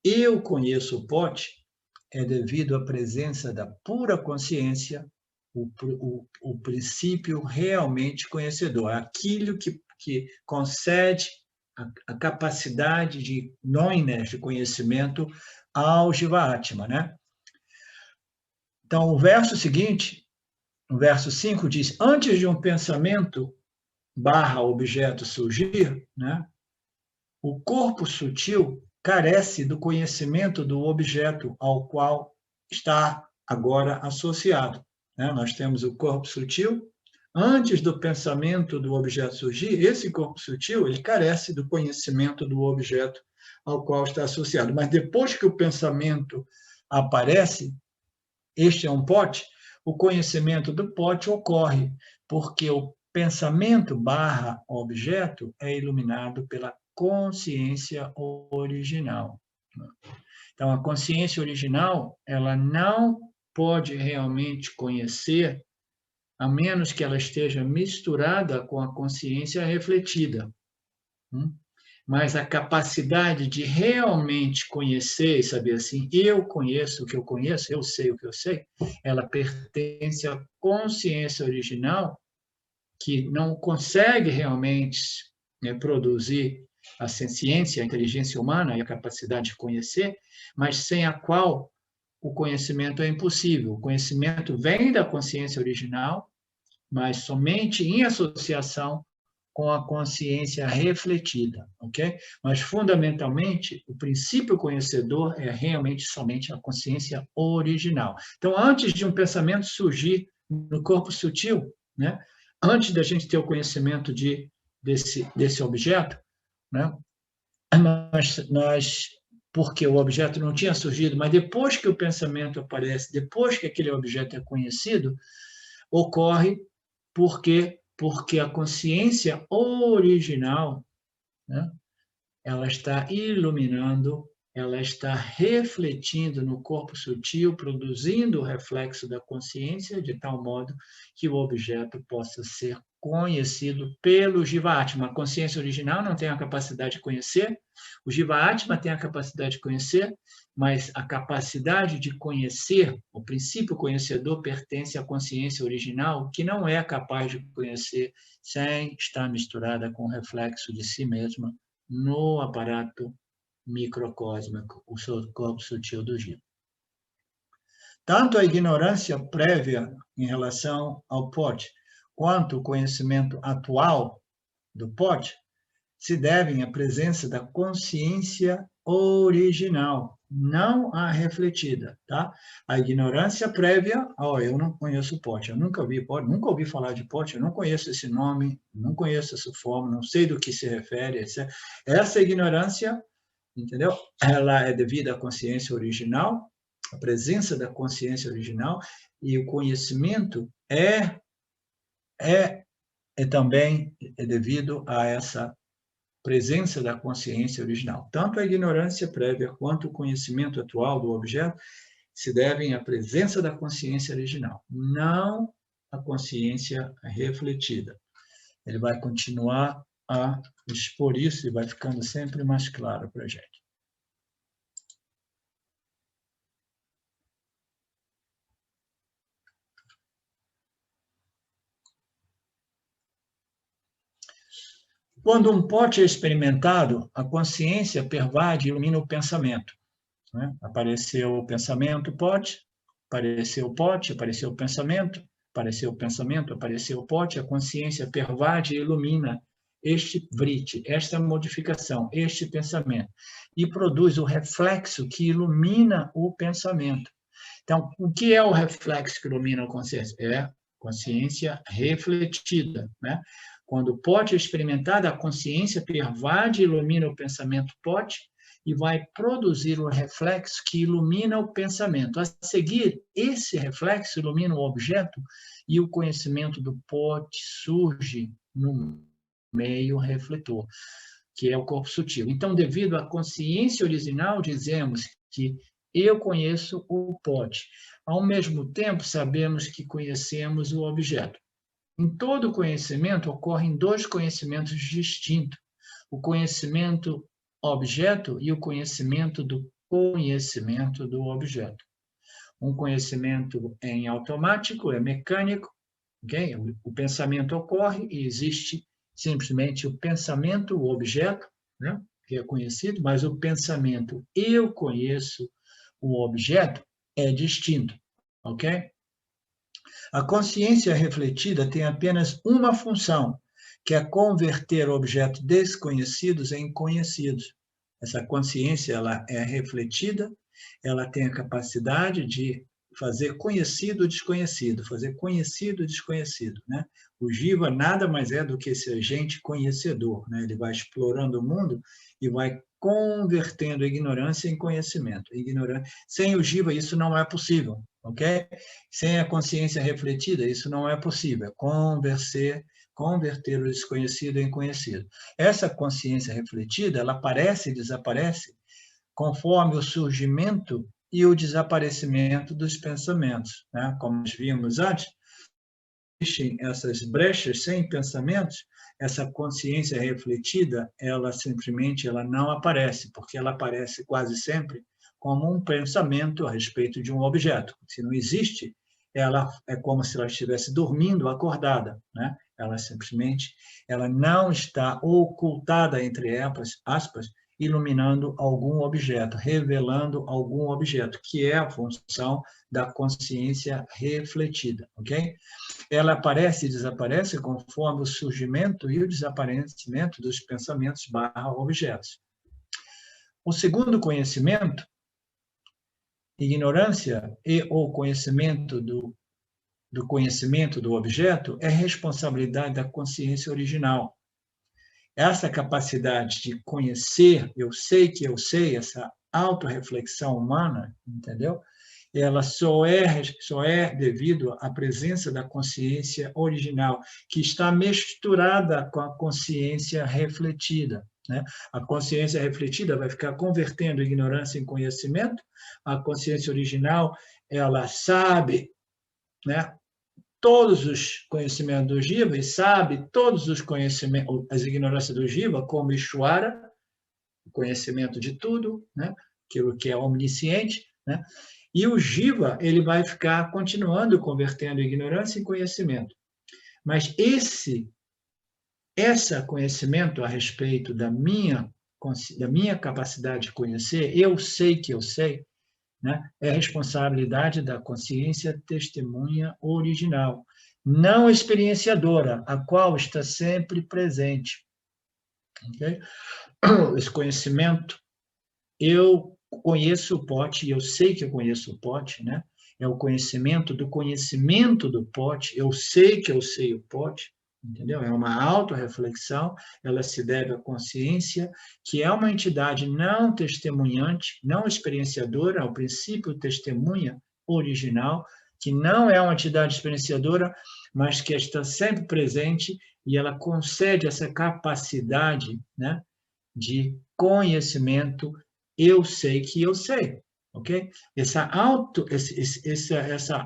eu conheço o pote, é devido à presença da pura consciência, o princípio realmente conhecedor, aquilo que concede a capacidade de não-inerte conhecimento ao Jiva-Atma, né? Então, o verso seguinte, o verso 5 diz, antes de um pensamento / objeto surgir, né, o corpo sutil carece do conhecimento do objeto ao qual está agora associado, né? Nós temos o corpo sutil, antes do pensamento do objeto surgir, esse corpo sutil ele carece do conhecimento do objeto ao qual está associado. Mas depois que o pensamento aparece, este é um pote, o conhecimento do pote ocorre, porque o pensamento / objeto é iluminado pela consciência original. Então, a consciência original, ela não pode realmente conhecer, a menos que ela esteja misturada com a consciência refletida. Mas a capacidade de realmente conhecer e saber assim, eu conheço o que eu conheço, eu sei o que eu sei, ela pertence à consciência original, que não consegue realmente, né, produzir a ciência, a inteligência humana e a capacidade de conhecer, mas sem a qual o conhecimento é impossível. O conhecimento vem da consciência original, mas somente em associação com a consciência refletida, ok? Mas, fundamentalmente, o princípio conhecedor é realmente somente a consciência original. Então, antes de um pensamento surgir no corpo sutil, né? Antes da gente ter o conhecimento desse objeto, né? Porque o objeto não tinha surgido, mas depois que o pensamento aparece, depois que aquele objeto é conhecido, ocorre porque a consciência original, né, ela está iluminando, ela está refletindo no corpo sutil, produzindo o reflexo da consciência, de tal modo que o objeto possa ser conhecido pelo Jiva-Atma. A consciência original não tem a capacidade de conhecer, o Jiva-Atma tem a capacidade de conhecer, mas a capacidade de conhecer, o princípio conhecedor pertence à consciência original, que não é capaz de conhecer sem estar misturada com o reflexo de si mesma no aparato microcósmico, o seu corpo sutil do Jiva. Tanto a ignorância prévia em relação ao pote, quanto o conhecimento atual do pote, se devem à presença da consciência original, não a refletida, tá? A ignorância prévia, eu não conheço pote, eu nunca vi pote, nunca ouvi falar de pote, eu não conheço esse nome, não conheço essa forma, não sei do que se refere, etc. Essa ignorância, entendeu? Ela é devida à consciência original, a presença da consciência original, e o conhecimento também devido a essa presença da consciência original. Tanto a ignorância prévia quanto o conhecimento atual do objeto se devem à presença da consciência original, não à consciência refletida. Ele vai continuar a expor isso e vai ficando sempre mais claro para a gente. Quando um pote é experimentado, a consciência pervade e ilumina o pensamento. Né? Apareceu o pensamento, pote, apareceu o pote, apareceu o pensamento, apareceu o pote, a consciência pervade e ilumina este vriti, esta modificação, este pensamento, e produz o reflexo que ilumina o pensamento. Então, o que é o reflexo que ilumina a consciência? É a consciência refletida, né? Quando o pote é experimentado, a consciência pervade e ilumina o pensamento pote e vai produzir o reflexo que ilumina o pensamento. A seguir, esse reflexo ilumina o objeto e o conhecimento do pote surge no meio refletor, que é o corpo sutil. Então, devido à consciência original, dizemos que eu conheço o pote. Ao mesmo tempo, sabemos que conhecemos o objeto. Em todo conhecimento, ocorrem dois conhecimentos distintos. O conhecimento objeto e o conhecimento do conhecimento do objeto. Um conhecimento em automático, é mecânico, okay? O pensamento ocorre e existe simplesmente o pensamento, o objeto, né? Que é conhecido, mas o pensamento eu conheço o objeto é distinto, ok? A consciência refletida tem apenas uma função, que é converter objetos desconhecidos em conhecidos. Essa consciência ela é refletida, ela tem a capacidade de fazer conhecido o desconhecido, fazer conhecido o desconhecido, né? O Jiva nada mais é do que esse agente conhecedor, né? Ele vai explorando o mundo e vai convertendo a ignorância em conhecimento. Sem o Jiva isso não é possível, ok? Sem a consciência refletida isso não é possível. Converter o desconhecido em conhecido. Essa consciência refletida, ela aparece e desaparece conforme o surgimento e o desaparecimento dos pensamentos, né? Como nós vimos antes, existem essas brechas sem pensamentos, essa consciência refletida, ela simplesmente não aparece, porque ela aparece quase sempre como um pensamento a respeito de um objeto. Se não existe, ela é como se ela estivesse dormindo, acordada, né? Ela simplesmente, ela não está ocultada, entre aspas, iluminando algum objeto, revelando algum objeto, que é a função da consciência refletida, ok? Ela aparece e desaparece conforme o surgimento e o desaparecimento dos pensamentos / objetos. O segundo conhecimento, ignorância e o conhecimento do conhecimento do objeto, é responsabilidade da consciência original. Essa capacidade de conhecer, eu sei que eu sei, essa autorreflexão humana, entendeu? Ela só é devido à presença da consciência original, que está misturada com a consciência refletida, né? A consciência refletida vai ficar convertendo ignorância em conhecimento, a consciência original, ela sabe, né, todos os conhecimentos do Jiva e sabe todos os conhecimentos, as ignorâncias do Jiva, como Ishvara, o conhecimento de tudo, né? Aquilo que é omnisciente, né? E o Jiva, ele vai ficar continuando convertendo ignorância em conhecimento. Mas esse conhecimento a respeito da minha capacidade de conhecer, eu sei que eu sei, né? É responsabilidade da consciência testemunha original, não experienciadora, a qual está sempre presente. Okay? Esse conhecimento, eu conheço o pote, e eu sei que eu conheço o pote, né? É o conhecimento do pote, eu sei que eu sei o pote, entendeu? É uma autorreflexão, ela se deve à consciência, que é uma entidade não testemunhante, não experienciadora, ao princípio testemunha original, que não é uma entidade experienciadora, mas que está sempre presente e ela concede essa capacidade, né, de conhecimento, eu sei que eu sei, ok? Essa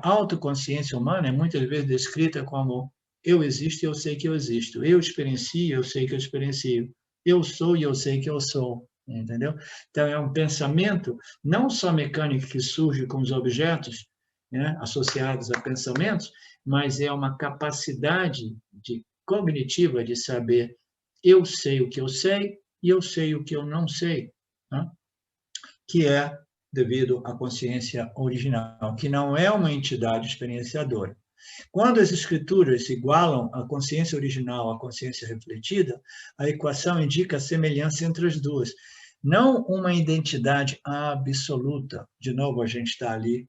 autoconsciência humana é muitas vezes descrita como eu existo e eu sei que eu existo, eu experiencio e eu sei que eu experiencio, eu sou e eu sei que eu sou, entendeu? Então, é um pensamento não só mecânico que surge com os objetos, né, associados a pensamentos, mas é uma capacidade cognitiva de saber eu sei o que eu sei e eu sei o que eu não sei, né? Que é devido à consciência original, que não é uma entidade experienciadora. Quando as escrituras igualam a consciência original à consciência refletida, a equação indica a semelhança entre as duas. Não uma identidade absoluta. De novo, a gente está ali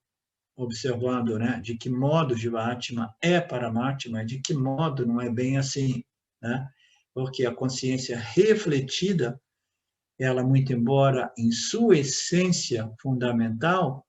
observando, né, de que modo Jiva-Atma é Paramatma, de que modo não é bem assim, né? Porque a consciência refletida, ela, muito embora em sua essência fundamental,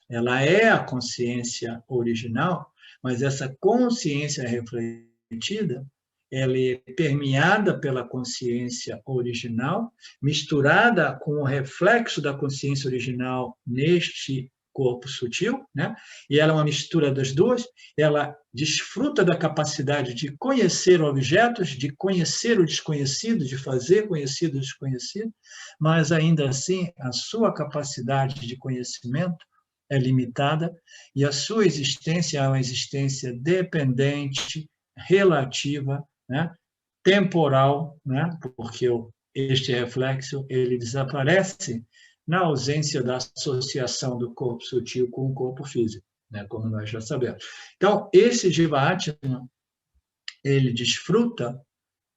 ela é a consciência original, mas essa consciência refletida, ela é permeada pela consciência original, misturada com o reflexo da consciência original neste corpo sutil, né? E ela é uma mistura das duas, ela desfruta da capacidade de conhecer objetos, de conhecer o desconhecido, de fazer conhecido o desconhecido, mas ainda assim a sua capacidade de conhecimento é limitada e a sua existência é uma existência dependente, relativa, né? Temporal, né? Porque este reflexo ele desaparece na ausência da associação do corpo sutil com o corpo físico, né? Como nós já sabemos. Então, esse Jiva-Atma, ele desfruta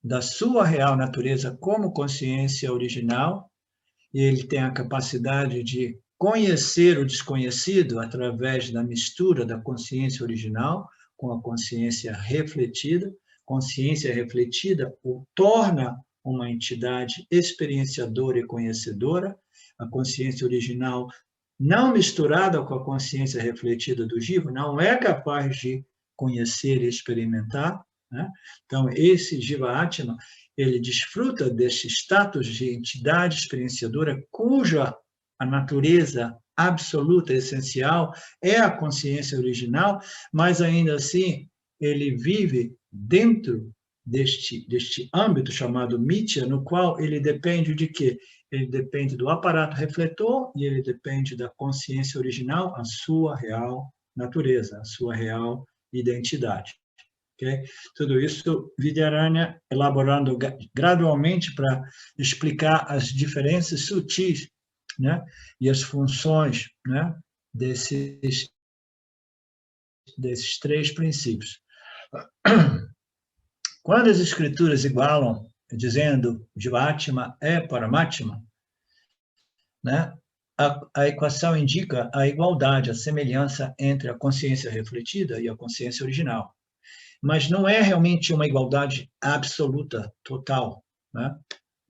da sua real natureza como consciência original, e ele tem a capacidade de conhecer o desconhecido através da mistura da consciência original com a consciência refletida. Consciência refletida o torna uma entidade experienciadora e conhecedora. A consciência original, não misturada com a consciência refletida do Jiva, não é capaz de conhecer e experimentar, né? Então, esse Jiva-Atma, ele desfruta desse status de entidade experienciadora cuja a natureza absoluta, essencial, é a consciência original, mas ainda assim ele vive dentro deste âmbito chamado Mitya, no qual ele depende de quê? Ele depende do aparato refletor e ele depende da consciência original, a sua real natureza, a sua real identidade. Okay? Tudo isso, Vidyaranya elaborando gradualmente para explicar as diferenças sutis, né? E as funções, né? desses três princípios. Quando as escrituras igualam, dizendo Jiva-Atma é Paramatma, né? A equação indica a igualdade, a semelhança entre a consciência refletida e a consciência original. Mas não é realmente uma igualdade absoluta, total, né?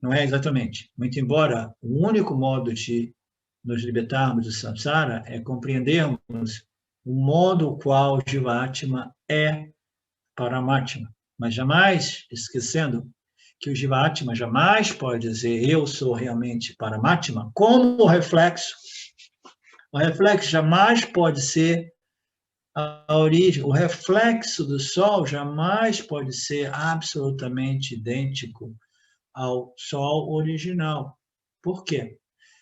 Não é exatamente. Muito embora o único modo de nos libertarmos do samsara é compreendermos o modo qual Jiva-Atma é Paramatma, mas jamais esquecendo que o Jiva-Atma jamais pode dizer eu sou realmente Paramatma como o reflexo. O reflexo jamais pode ser a origem, o reflexo do Sol jamais pode ser absolutamente idêntico ao Sol original. Por quê?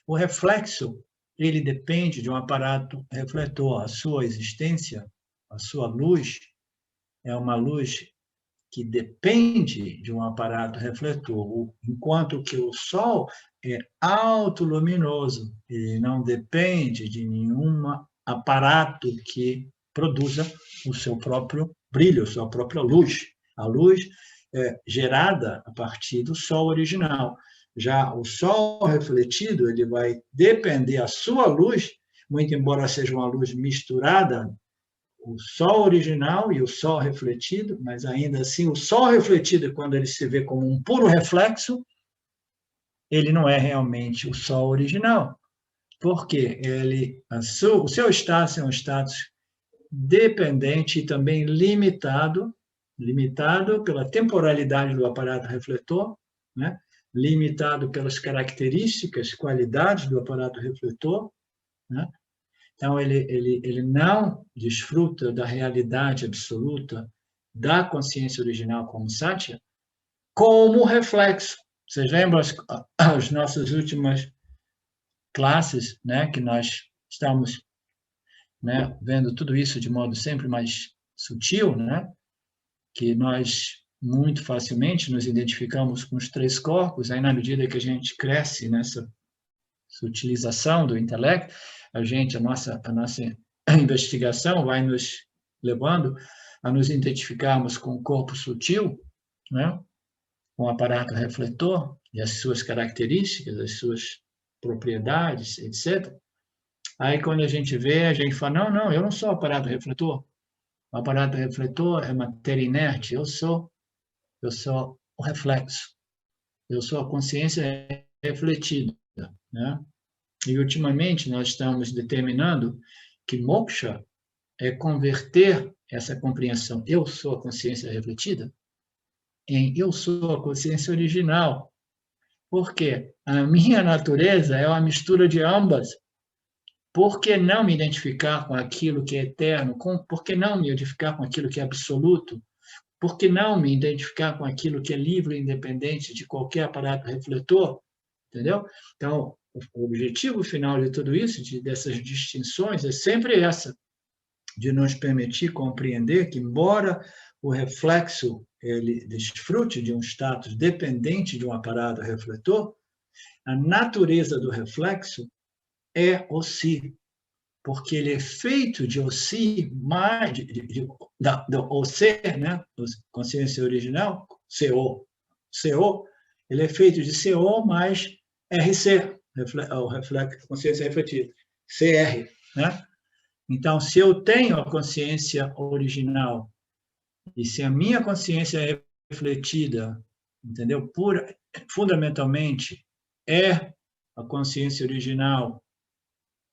O reflexo, ele depende de um aparato refletor. A sua existência, a sua luz, é uma luz que depende de um aparato refletor, enquanto que o Sol é autoluminoso, ele não depende de nenhum aparato que produza o seu próprio brilho, a sua própria luz. A luz é gerada a partir do Sol original. Já o sol refletido, ele vai depender a sua luz, muito embora seja uma luz misturada, o sol original e o sol refletido, mas ainda assim, o sol refletido, quando ele se vê como um puro reflexo, ele não é realmente o sol original, porque o seu status é um status dependente e também limitado pela temporalidade do aparato refletor, né? Limitado pelas características, qualidades do aparato refletor, né? Então, ele não desfruta da realidade absoluta da consciência original como Satya, como reflexo. Vocês lembram as nossas últimas classes, né, que nós estamos, né, vendo tudo isso de modo sempre mais sutil, né, que nós muito facilmente nos identificamos com os três corpos, aí na medida que a gente cresce nessa sutilização do intelecto, a nossa investigação vai nos levando a nos identificarmos com o corpo sutil, né, com o aparato refletor e as suas características, as suas propriedades, etc. Aí, quando a gente vê, a gente fala, não, eu não sou aparato refletor. O aparato refletor é matéria inerte, eu sou o reflexo, eu sou a consciência refletida, né? E, ultimamente, nós estamos determinando que moksha é converter essa compreensão, eu sou a consciência refletida, em eu sou a consciência original. Por quê? A minha natureza é uma mistura de ambas. Por que não me identificar com aquilo que é eterno? Por que não me identificar com aquilo que é absoluto? Por que não me identificar com aquilo que é livre e independente de qualquer aparato refletor? Entendeu? Então, o objetivo final de tudo isso, dessas distinções, é sempre essa, de nos permitir compreender que, embora o reflexo ele desfrute de um status dependente de um aparato refletor, a natureza do reflexo é o si, porque ele é feito de o si, do ser, né? Consciência original, CO, ele é feito de CO mais RC, o reflexo, consciência refletida, CR, né? Então, se eu tenho a consciência original e se a minha consciência é refletida, entendeu? Fundamentalmente, é a consciência original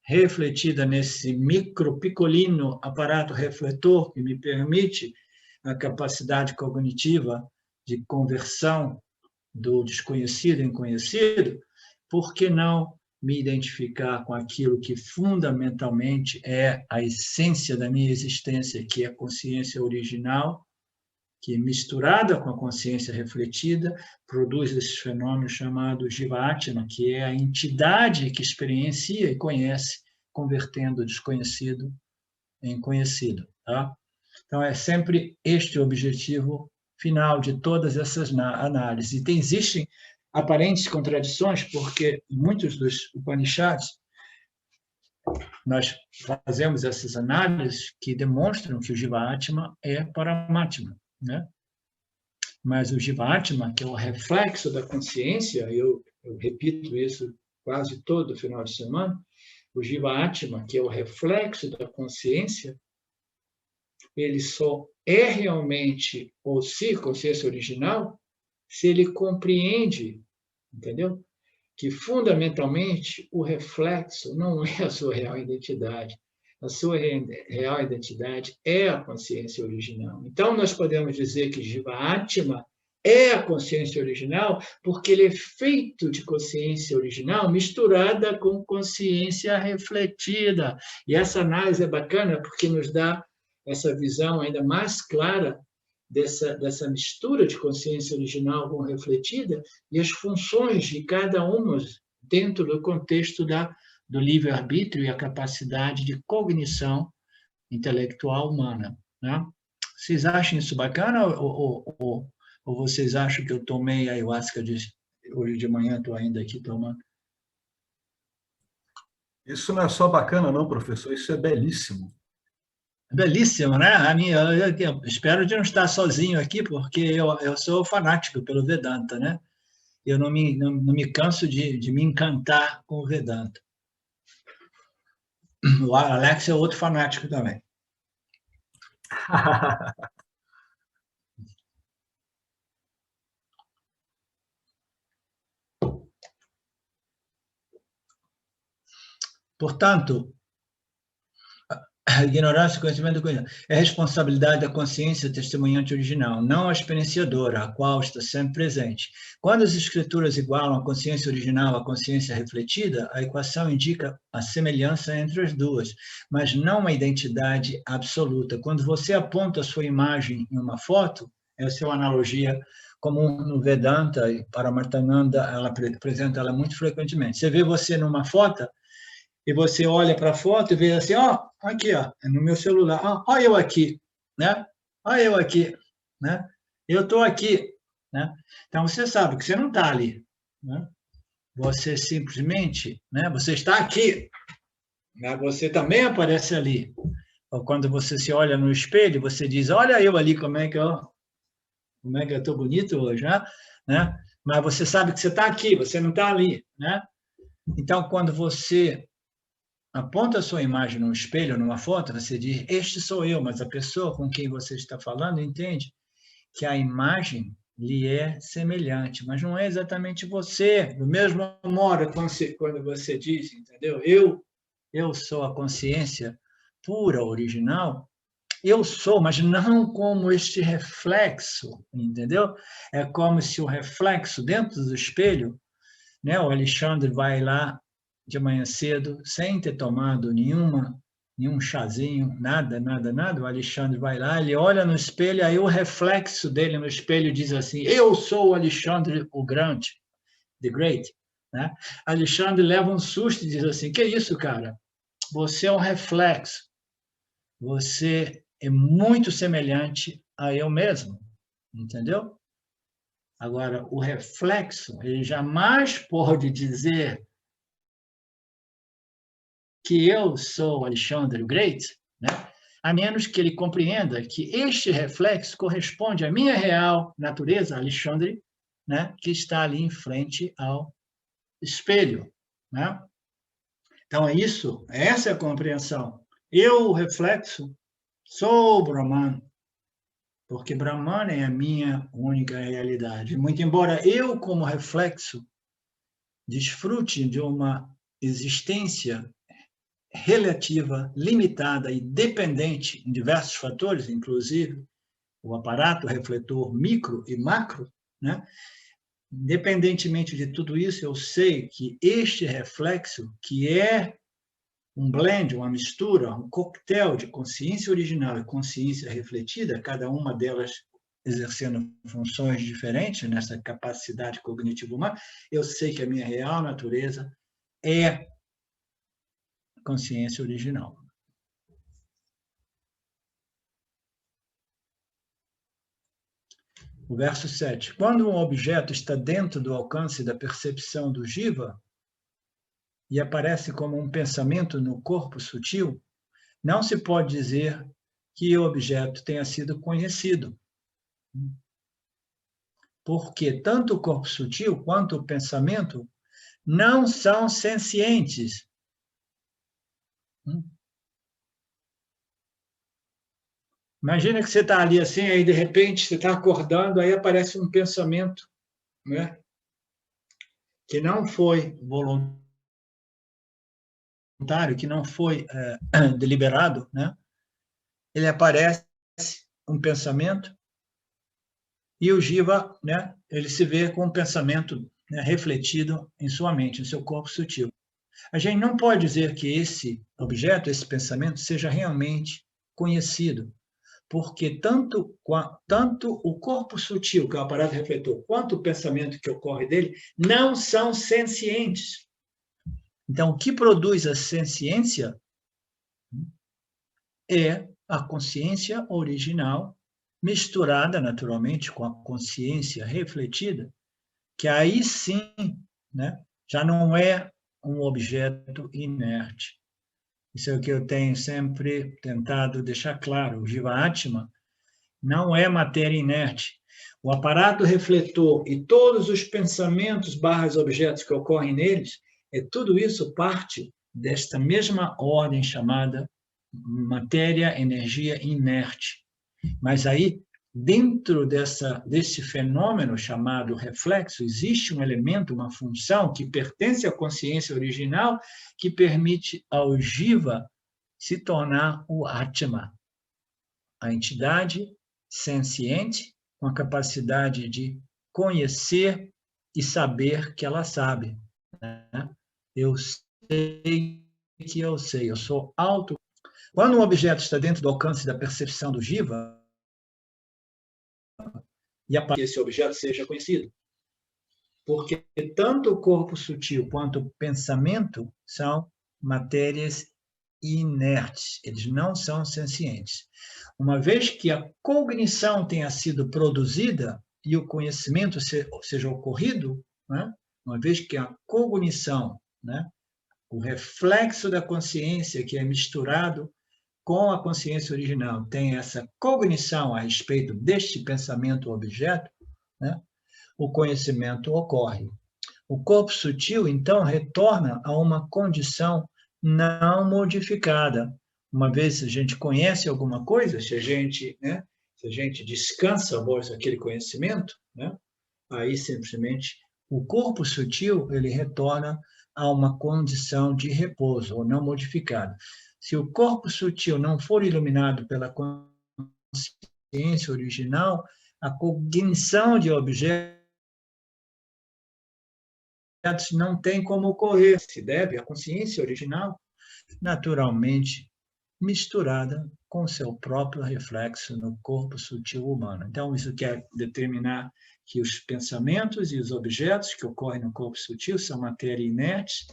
refletida nesse micro-picolino aparato refletor que me permite a capacidade cognitiva de conversão do desconhecido em conhecido, por que não me identificar com aquilo que fundamentalmente é a essência da minha existência, que é a consciência original, que misturada com a consciência refletida, produz esses fenômenos chamados Jiva-Atma, que é a entidade que experiencia e conhece, convertendo o desconhecido em conhecido. Tá? Então, é sempre este o objetivo final de todas essas análises. E existem aparentes contradições, porque em muitos dos Upanishads nós fazemos essas análises que demonstram que o Jiva-Atma é Paramatma, né? Mas o Jiva-Atma, que é o reflexo da consciência, eu repito isso quase todo final de semana, o Jiva-Atma, que é o reflexo da consciência, ele só é realmente o si, consciência original, se ele compreende, entendeu? Que, fundamentalmente, o reflexo não é a sua real identidade. A sua real identidade é a consciência original. Então, nós podemos dizer que Jiva-Atma é a consciência original porque ele é feito de consciência original misturada com consciência refletida. E essa análise é bacana porque nos dá essa visão ainda mais clara dessa mistura de consciência original com refletida e as funções de cada uma dentro do contexto do livre-arbítrio e a capacidade de cognição intelectual humana. Né? Vocês acham isso bacana ou vocês acham que eu tomei ayahuasca hoje de manhã, estou ainda aqui tomando? Isso não é só bacana, não, professor, isso é belíssimo. Belíssimo, né? Eu espero de não estar sozinho aqui, porque eu sou fanático pelo Vedanta, né? eu não me canso de me encantar com o Vedanta. O Alex é outro fanático também. Portanto, a ignorância e conhecimento do conhecimento é responsabilidade da consciência testemunhante original, não a experienciadora, a qual está sempre presente. Quando as escrituras igualam a consciência original à consciência refletida, a equação indica a semelhança entre as duas, mas não uma identidade absoluta. Quando você aponta a sua imagem em uma foto, essa é uma analogia comum no Vedanta, e Paramartananda ela apresenta ela muito frequentemente. Você vê você numa foto, e você olha para a foto e vê assim, ó, aqui, ó, no meu celular, ó, eu aqui, né? Ó, eu aqui, né? Eu estou aqui, né? Então, você sabe que você não está ali, né? Você simplesmente, né? Você está aqui, né? Você também aparece ali. Ou quando você se olha no espelho, você diz, olha eu ali, como é que eu estou bonito hoje, né? Mas você sabe que você está aqui, você não está ali, né? Então, quando você aponta a sua imagem num espelho, numa foto, você diz, este sou eu, mas a pessoa com quem você está falando entende que a imagem lhe é semelhante, mas não é exatamente você. Do mesmo modo, quando você diz, entendeu? Eu sou a consciência pura, original, eu sou, mas não como este reflexo, entendeu? É como se o reflexo dentro do espelho, né? O Alexandre vai lá de manhã cedo, sem ter tomado nenhum chazinho, nada, o Alexandre vai lá, ele olha no espelho, aí o reflexo dele no espelho diz assim, eu sou o Alexandre o Grande, the Great, né? Alexandre leva um susto e diz assim, que isso, cara? Você é um reflexo, você é muito semelhante a eu mesmo, entendeu? Agora, o reflexo, ele jamais pode dizer que eu sou Alexandre o Great, né? A menos que ele compreenda que este reflexo corresponde à minha real natureza, Alexandre, né? Que está ali em frente ao espelho, né? Então, essa é a compreensão. Eu, o reflexo, sou o Brahman, porque Brahman é a minha única realidade. Muito embora eu, como reflexo, desfrute de uma existência relativa, limitada e dependente em diversos fatores, inclusive o aparato refletor micro e macro, né? Independentemente de tudo isso, eu sei que este reflexo, que é um blend, uma mistura, um coquetel de consciência original e consciência refletida, cada uma delas exercendo funções diferentes nessa capacidade cognitiva humana, eu sei que a minha real natureza é consciência original. O verso 7. Quando um objeto está dentro do alcance da percepção do Jiva e aparece como um pensamento no corpo sutil, não se pode dizer que o objeto tenha sido conhecido. Porque tanto o corpo sutil quanto o pensamento não são sencientes. Imagina que você está ali assim, aí de repente você está acordando, aí aparece um pensamento, né? Que não foi voluntário, que não foi deliberado, né? Ele aparece um pensamento e o Jiva, né? Ele se vê com um pensamento, né, refletido em sua mente, em seu corpo sutil. A gente não pode dizer que esse objeto, esse pensamento, seja realmente conhecido, porque tanto o corpo sutil, que é o aparato refletor, quanto o pensamento que ocorre dele, não são sencientes. Então, o que produz a senciência é a consciência original, misturada, naturalmente, com a consciência refletida, que aí sim, né, já não é um objeto inerte. Isso é o que eu tenho sempre tentado deixar claro. O Jiva Atma não é matéria inerte. O aparato refletor e todos os pensamentos / objetos que ocorrem neles, tudo isso parte desta mesma ordem chamada matéria, energia inerte. Mas aí, dentro desse fenômeno chamado reflexo, existe um elemento, uma função que pertence à consciência original, que permite ao Jiva se tornar o Atma, a entidade senciente com a capacidade de conhecer e saber que ela sabe. Né? Eu sei que eu sei, eu sou auto. Quando um objeto está dentro do alcance da percepção do Jiva, e a que esse objeto seja conhecido. Porque tanto o corpo sutil quanto o pensamento são matérias inertes, eles não são sencientes. Uma vez que a cognição tenha sido produzida e o conhecimento seja ocorrido, né? Uma vez que a cognição, né? O reflexo da consciência que é misturado com a consciência original, tem essa cognição a respeito deste pensamento objeto, né? O conhecimento ocorre. O corpo sutil, então, retorna a uma condição não modificada. Uma vez a gente conhece alguma coisa, se a gente descansa após aquele conhecimento, né? Aí simplesmente o corpo sutil ele retorna a uma condição de repouso, ou não modificado. Se o corpo sutil não for iluminado pela consciência original, a cognição de objetos não tem como ocorrer, se deve à consciência original, naturalmente misturada com seu próprio reflexo no corpo sutil humano. Então, isso quer determinar que os pensamentos e os objetos que ocorrem no corpo sutil são matéria inerte,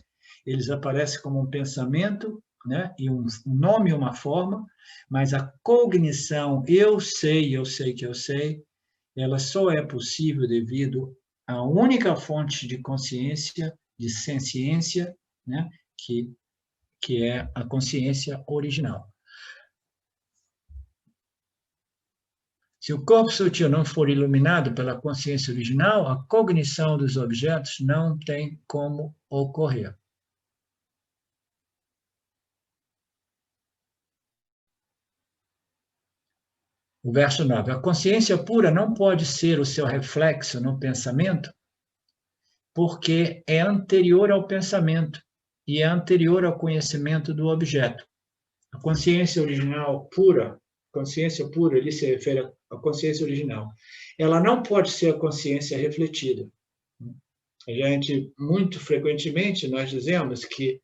eles aparecem como um pensamento, né? E um nome e uma forma, mas a cognição, eu sei que eu sei, ela só é possível devido à única fonte de consciência, de senciência, né? que é a consciência original. Se o corpo sutil não for iluminado pela consciência original, a cognição dos objetos não tem como ocorrer. O verso 9. A consciência pura não pode ser o seu reflexo no pensamento, porque é anterior ao pensamento e é anterior ao conhecimento do objeto. A consciência original pura, consciência pura, ele se refere à consciência original. Ela não pode ser a consciência refletida. A gente, muito frequentemente, nós dizemos que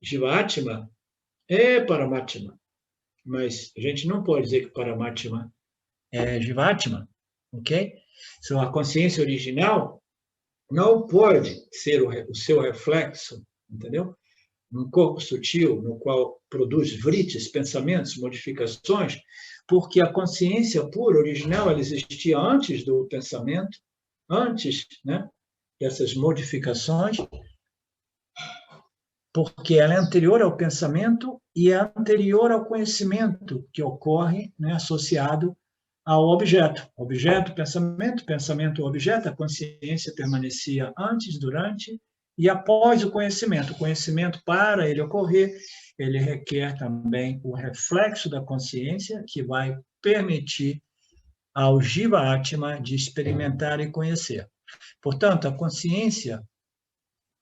Jivatma é Paramatma, mas a gente não pode dizer que Paramatma é Jivatma, ok? Então, a consciência original não pode ser o seu reflexo, entendeu? Num corpo sutil, no qual produz vritis, pensamentos, modificações, porque a consciência pura, original, ela existia antes do pensamento, antes, né, dessas modificações, porque ela é anterior ao pensamento e é anterior ao conhecimento que ocorre, né, associado ao objeto. Objeto, pensamento, pensamento, objeto, a consciência permanecia antes, durante e após o conhecimento. O conhecimento, para ele ocorrer, ele requer também o reflexo da consciência, que vai permitir ao Jiva Atma de experimentar e conhecer. Portanto, a consciência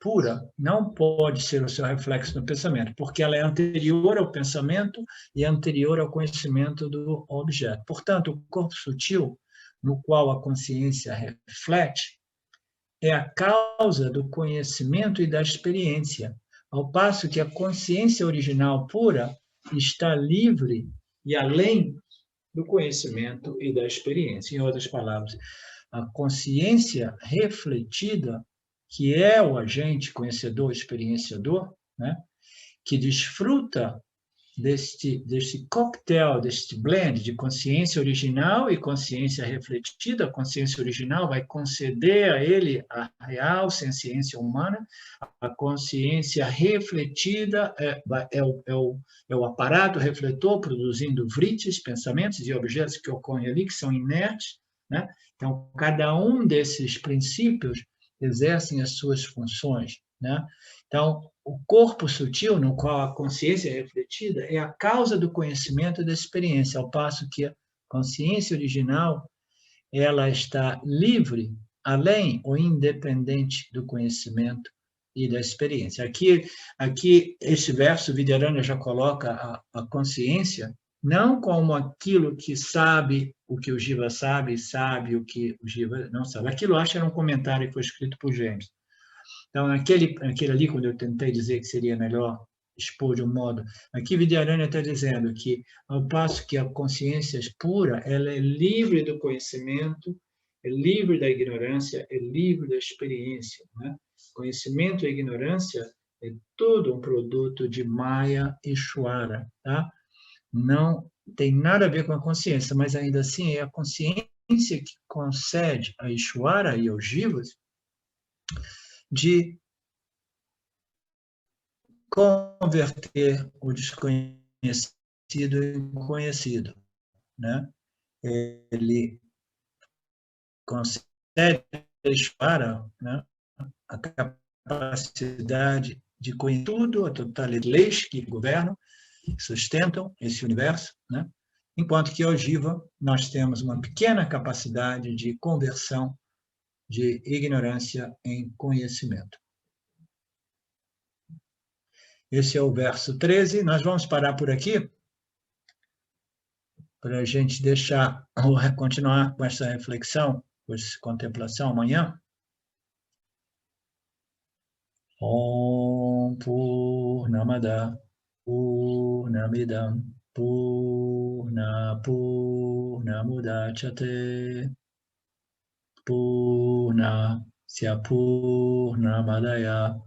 pura não pode ser o seu reflexo no pensamento, porque ela é anterior ao pensamento e anterior ao conhecimento do objeto. Portanto, o corpo sutil, no qual a consciência reflete, é a causa do conhecimento e da experiência, ao passo que a consciência original pura está livre e além do conhecimento e da experiência. Em outras palavras, a consciência refletida, que é o agente conhecedor, experienciador, né, que desfruta deste coquetel, deste blend de consciência original e consciência refletida. A consciência original vai conceder a ele a real ciência humana. A consciência refletida é o aparato refletor produzindo vritis, pensamentos e objetos que ocorrem ali, que são inertes, né? Então, cada um desses princípios exercem as suas funções, né? Então, o corpo sutil, no qual a consciência é refletida, é a causa do conhecimento e da experiência, ao passo que a consciência original ela está livre, além ou independente do conhecimento e da experiência. Aqui esse verso, Vidyaranya já coloca a consciência não como aquilo que sabe o que o Jiva sabe, e sabe o que o Jiva não sabe. Aquilo, acho, era um comentário que foi escrito por James. Então, aquele ali, quando eu tentei dizer que seria melhor expor de um modo, aqui Vidyaranya está dizendo que, ao passo que a consciência pura, ela é livre do conhecimento, é livre da ignorância, é livre da experiência, né? Conhecimento e ignorância é tudo um produto de Maya e Ishvara, tá? Não tem nada a ver com a consciência, mas ainda assim é a consciência que concede a Ishvara e aos Jivas de converter o desconhecido em conhecido, né? Ele concede a Ishvara, né, a capacidade de conhecer tudo, a totalidade de leis que governam, que sustentam esse universo, né? Enquanto que ao Jiva nós temos uma pequena capacidade de conversão de ignorância em conhecimento. Esse é o verso 13. Nós vamos parar por aqui para a gente continuar com essa reflexão, com essa contemplação amanhã. Om Purnamada Purnamidam Purnamudachyate Purnasya Purnamadaya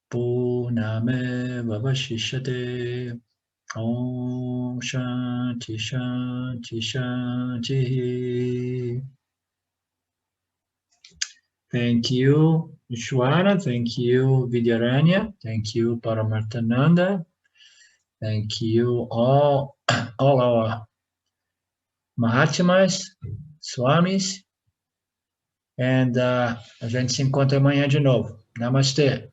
Purnameva Vashishyate. Om Shanti Shanti Shanti. Thank you, Ishvara. Thank you, Vidyaranya. Thank you, Paramarthananda. Thank you, all our Mahatmas, Swamis. And a gente se encontra amanhã de novo. Namastê.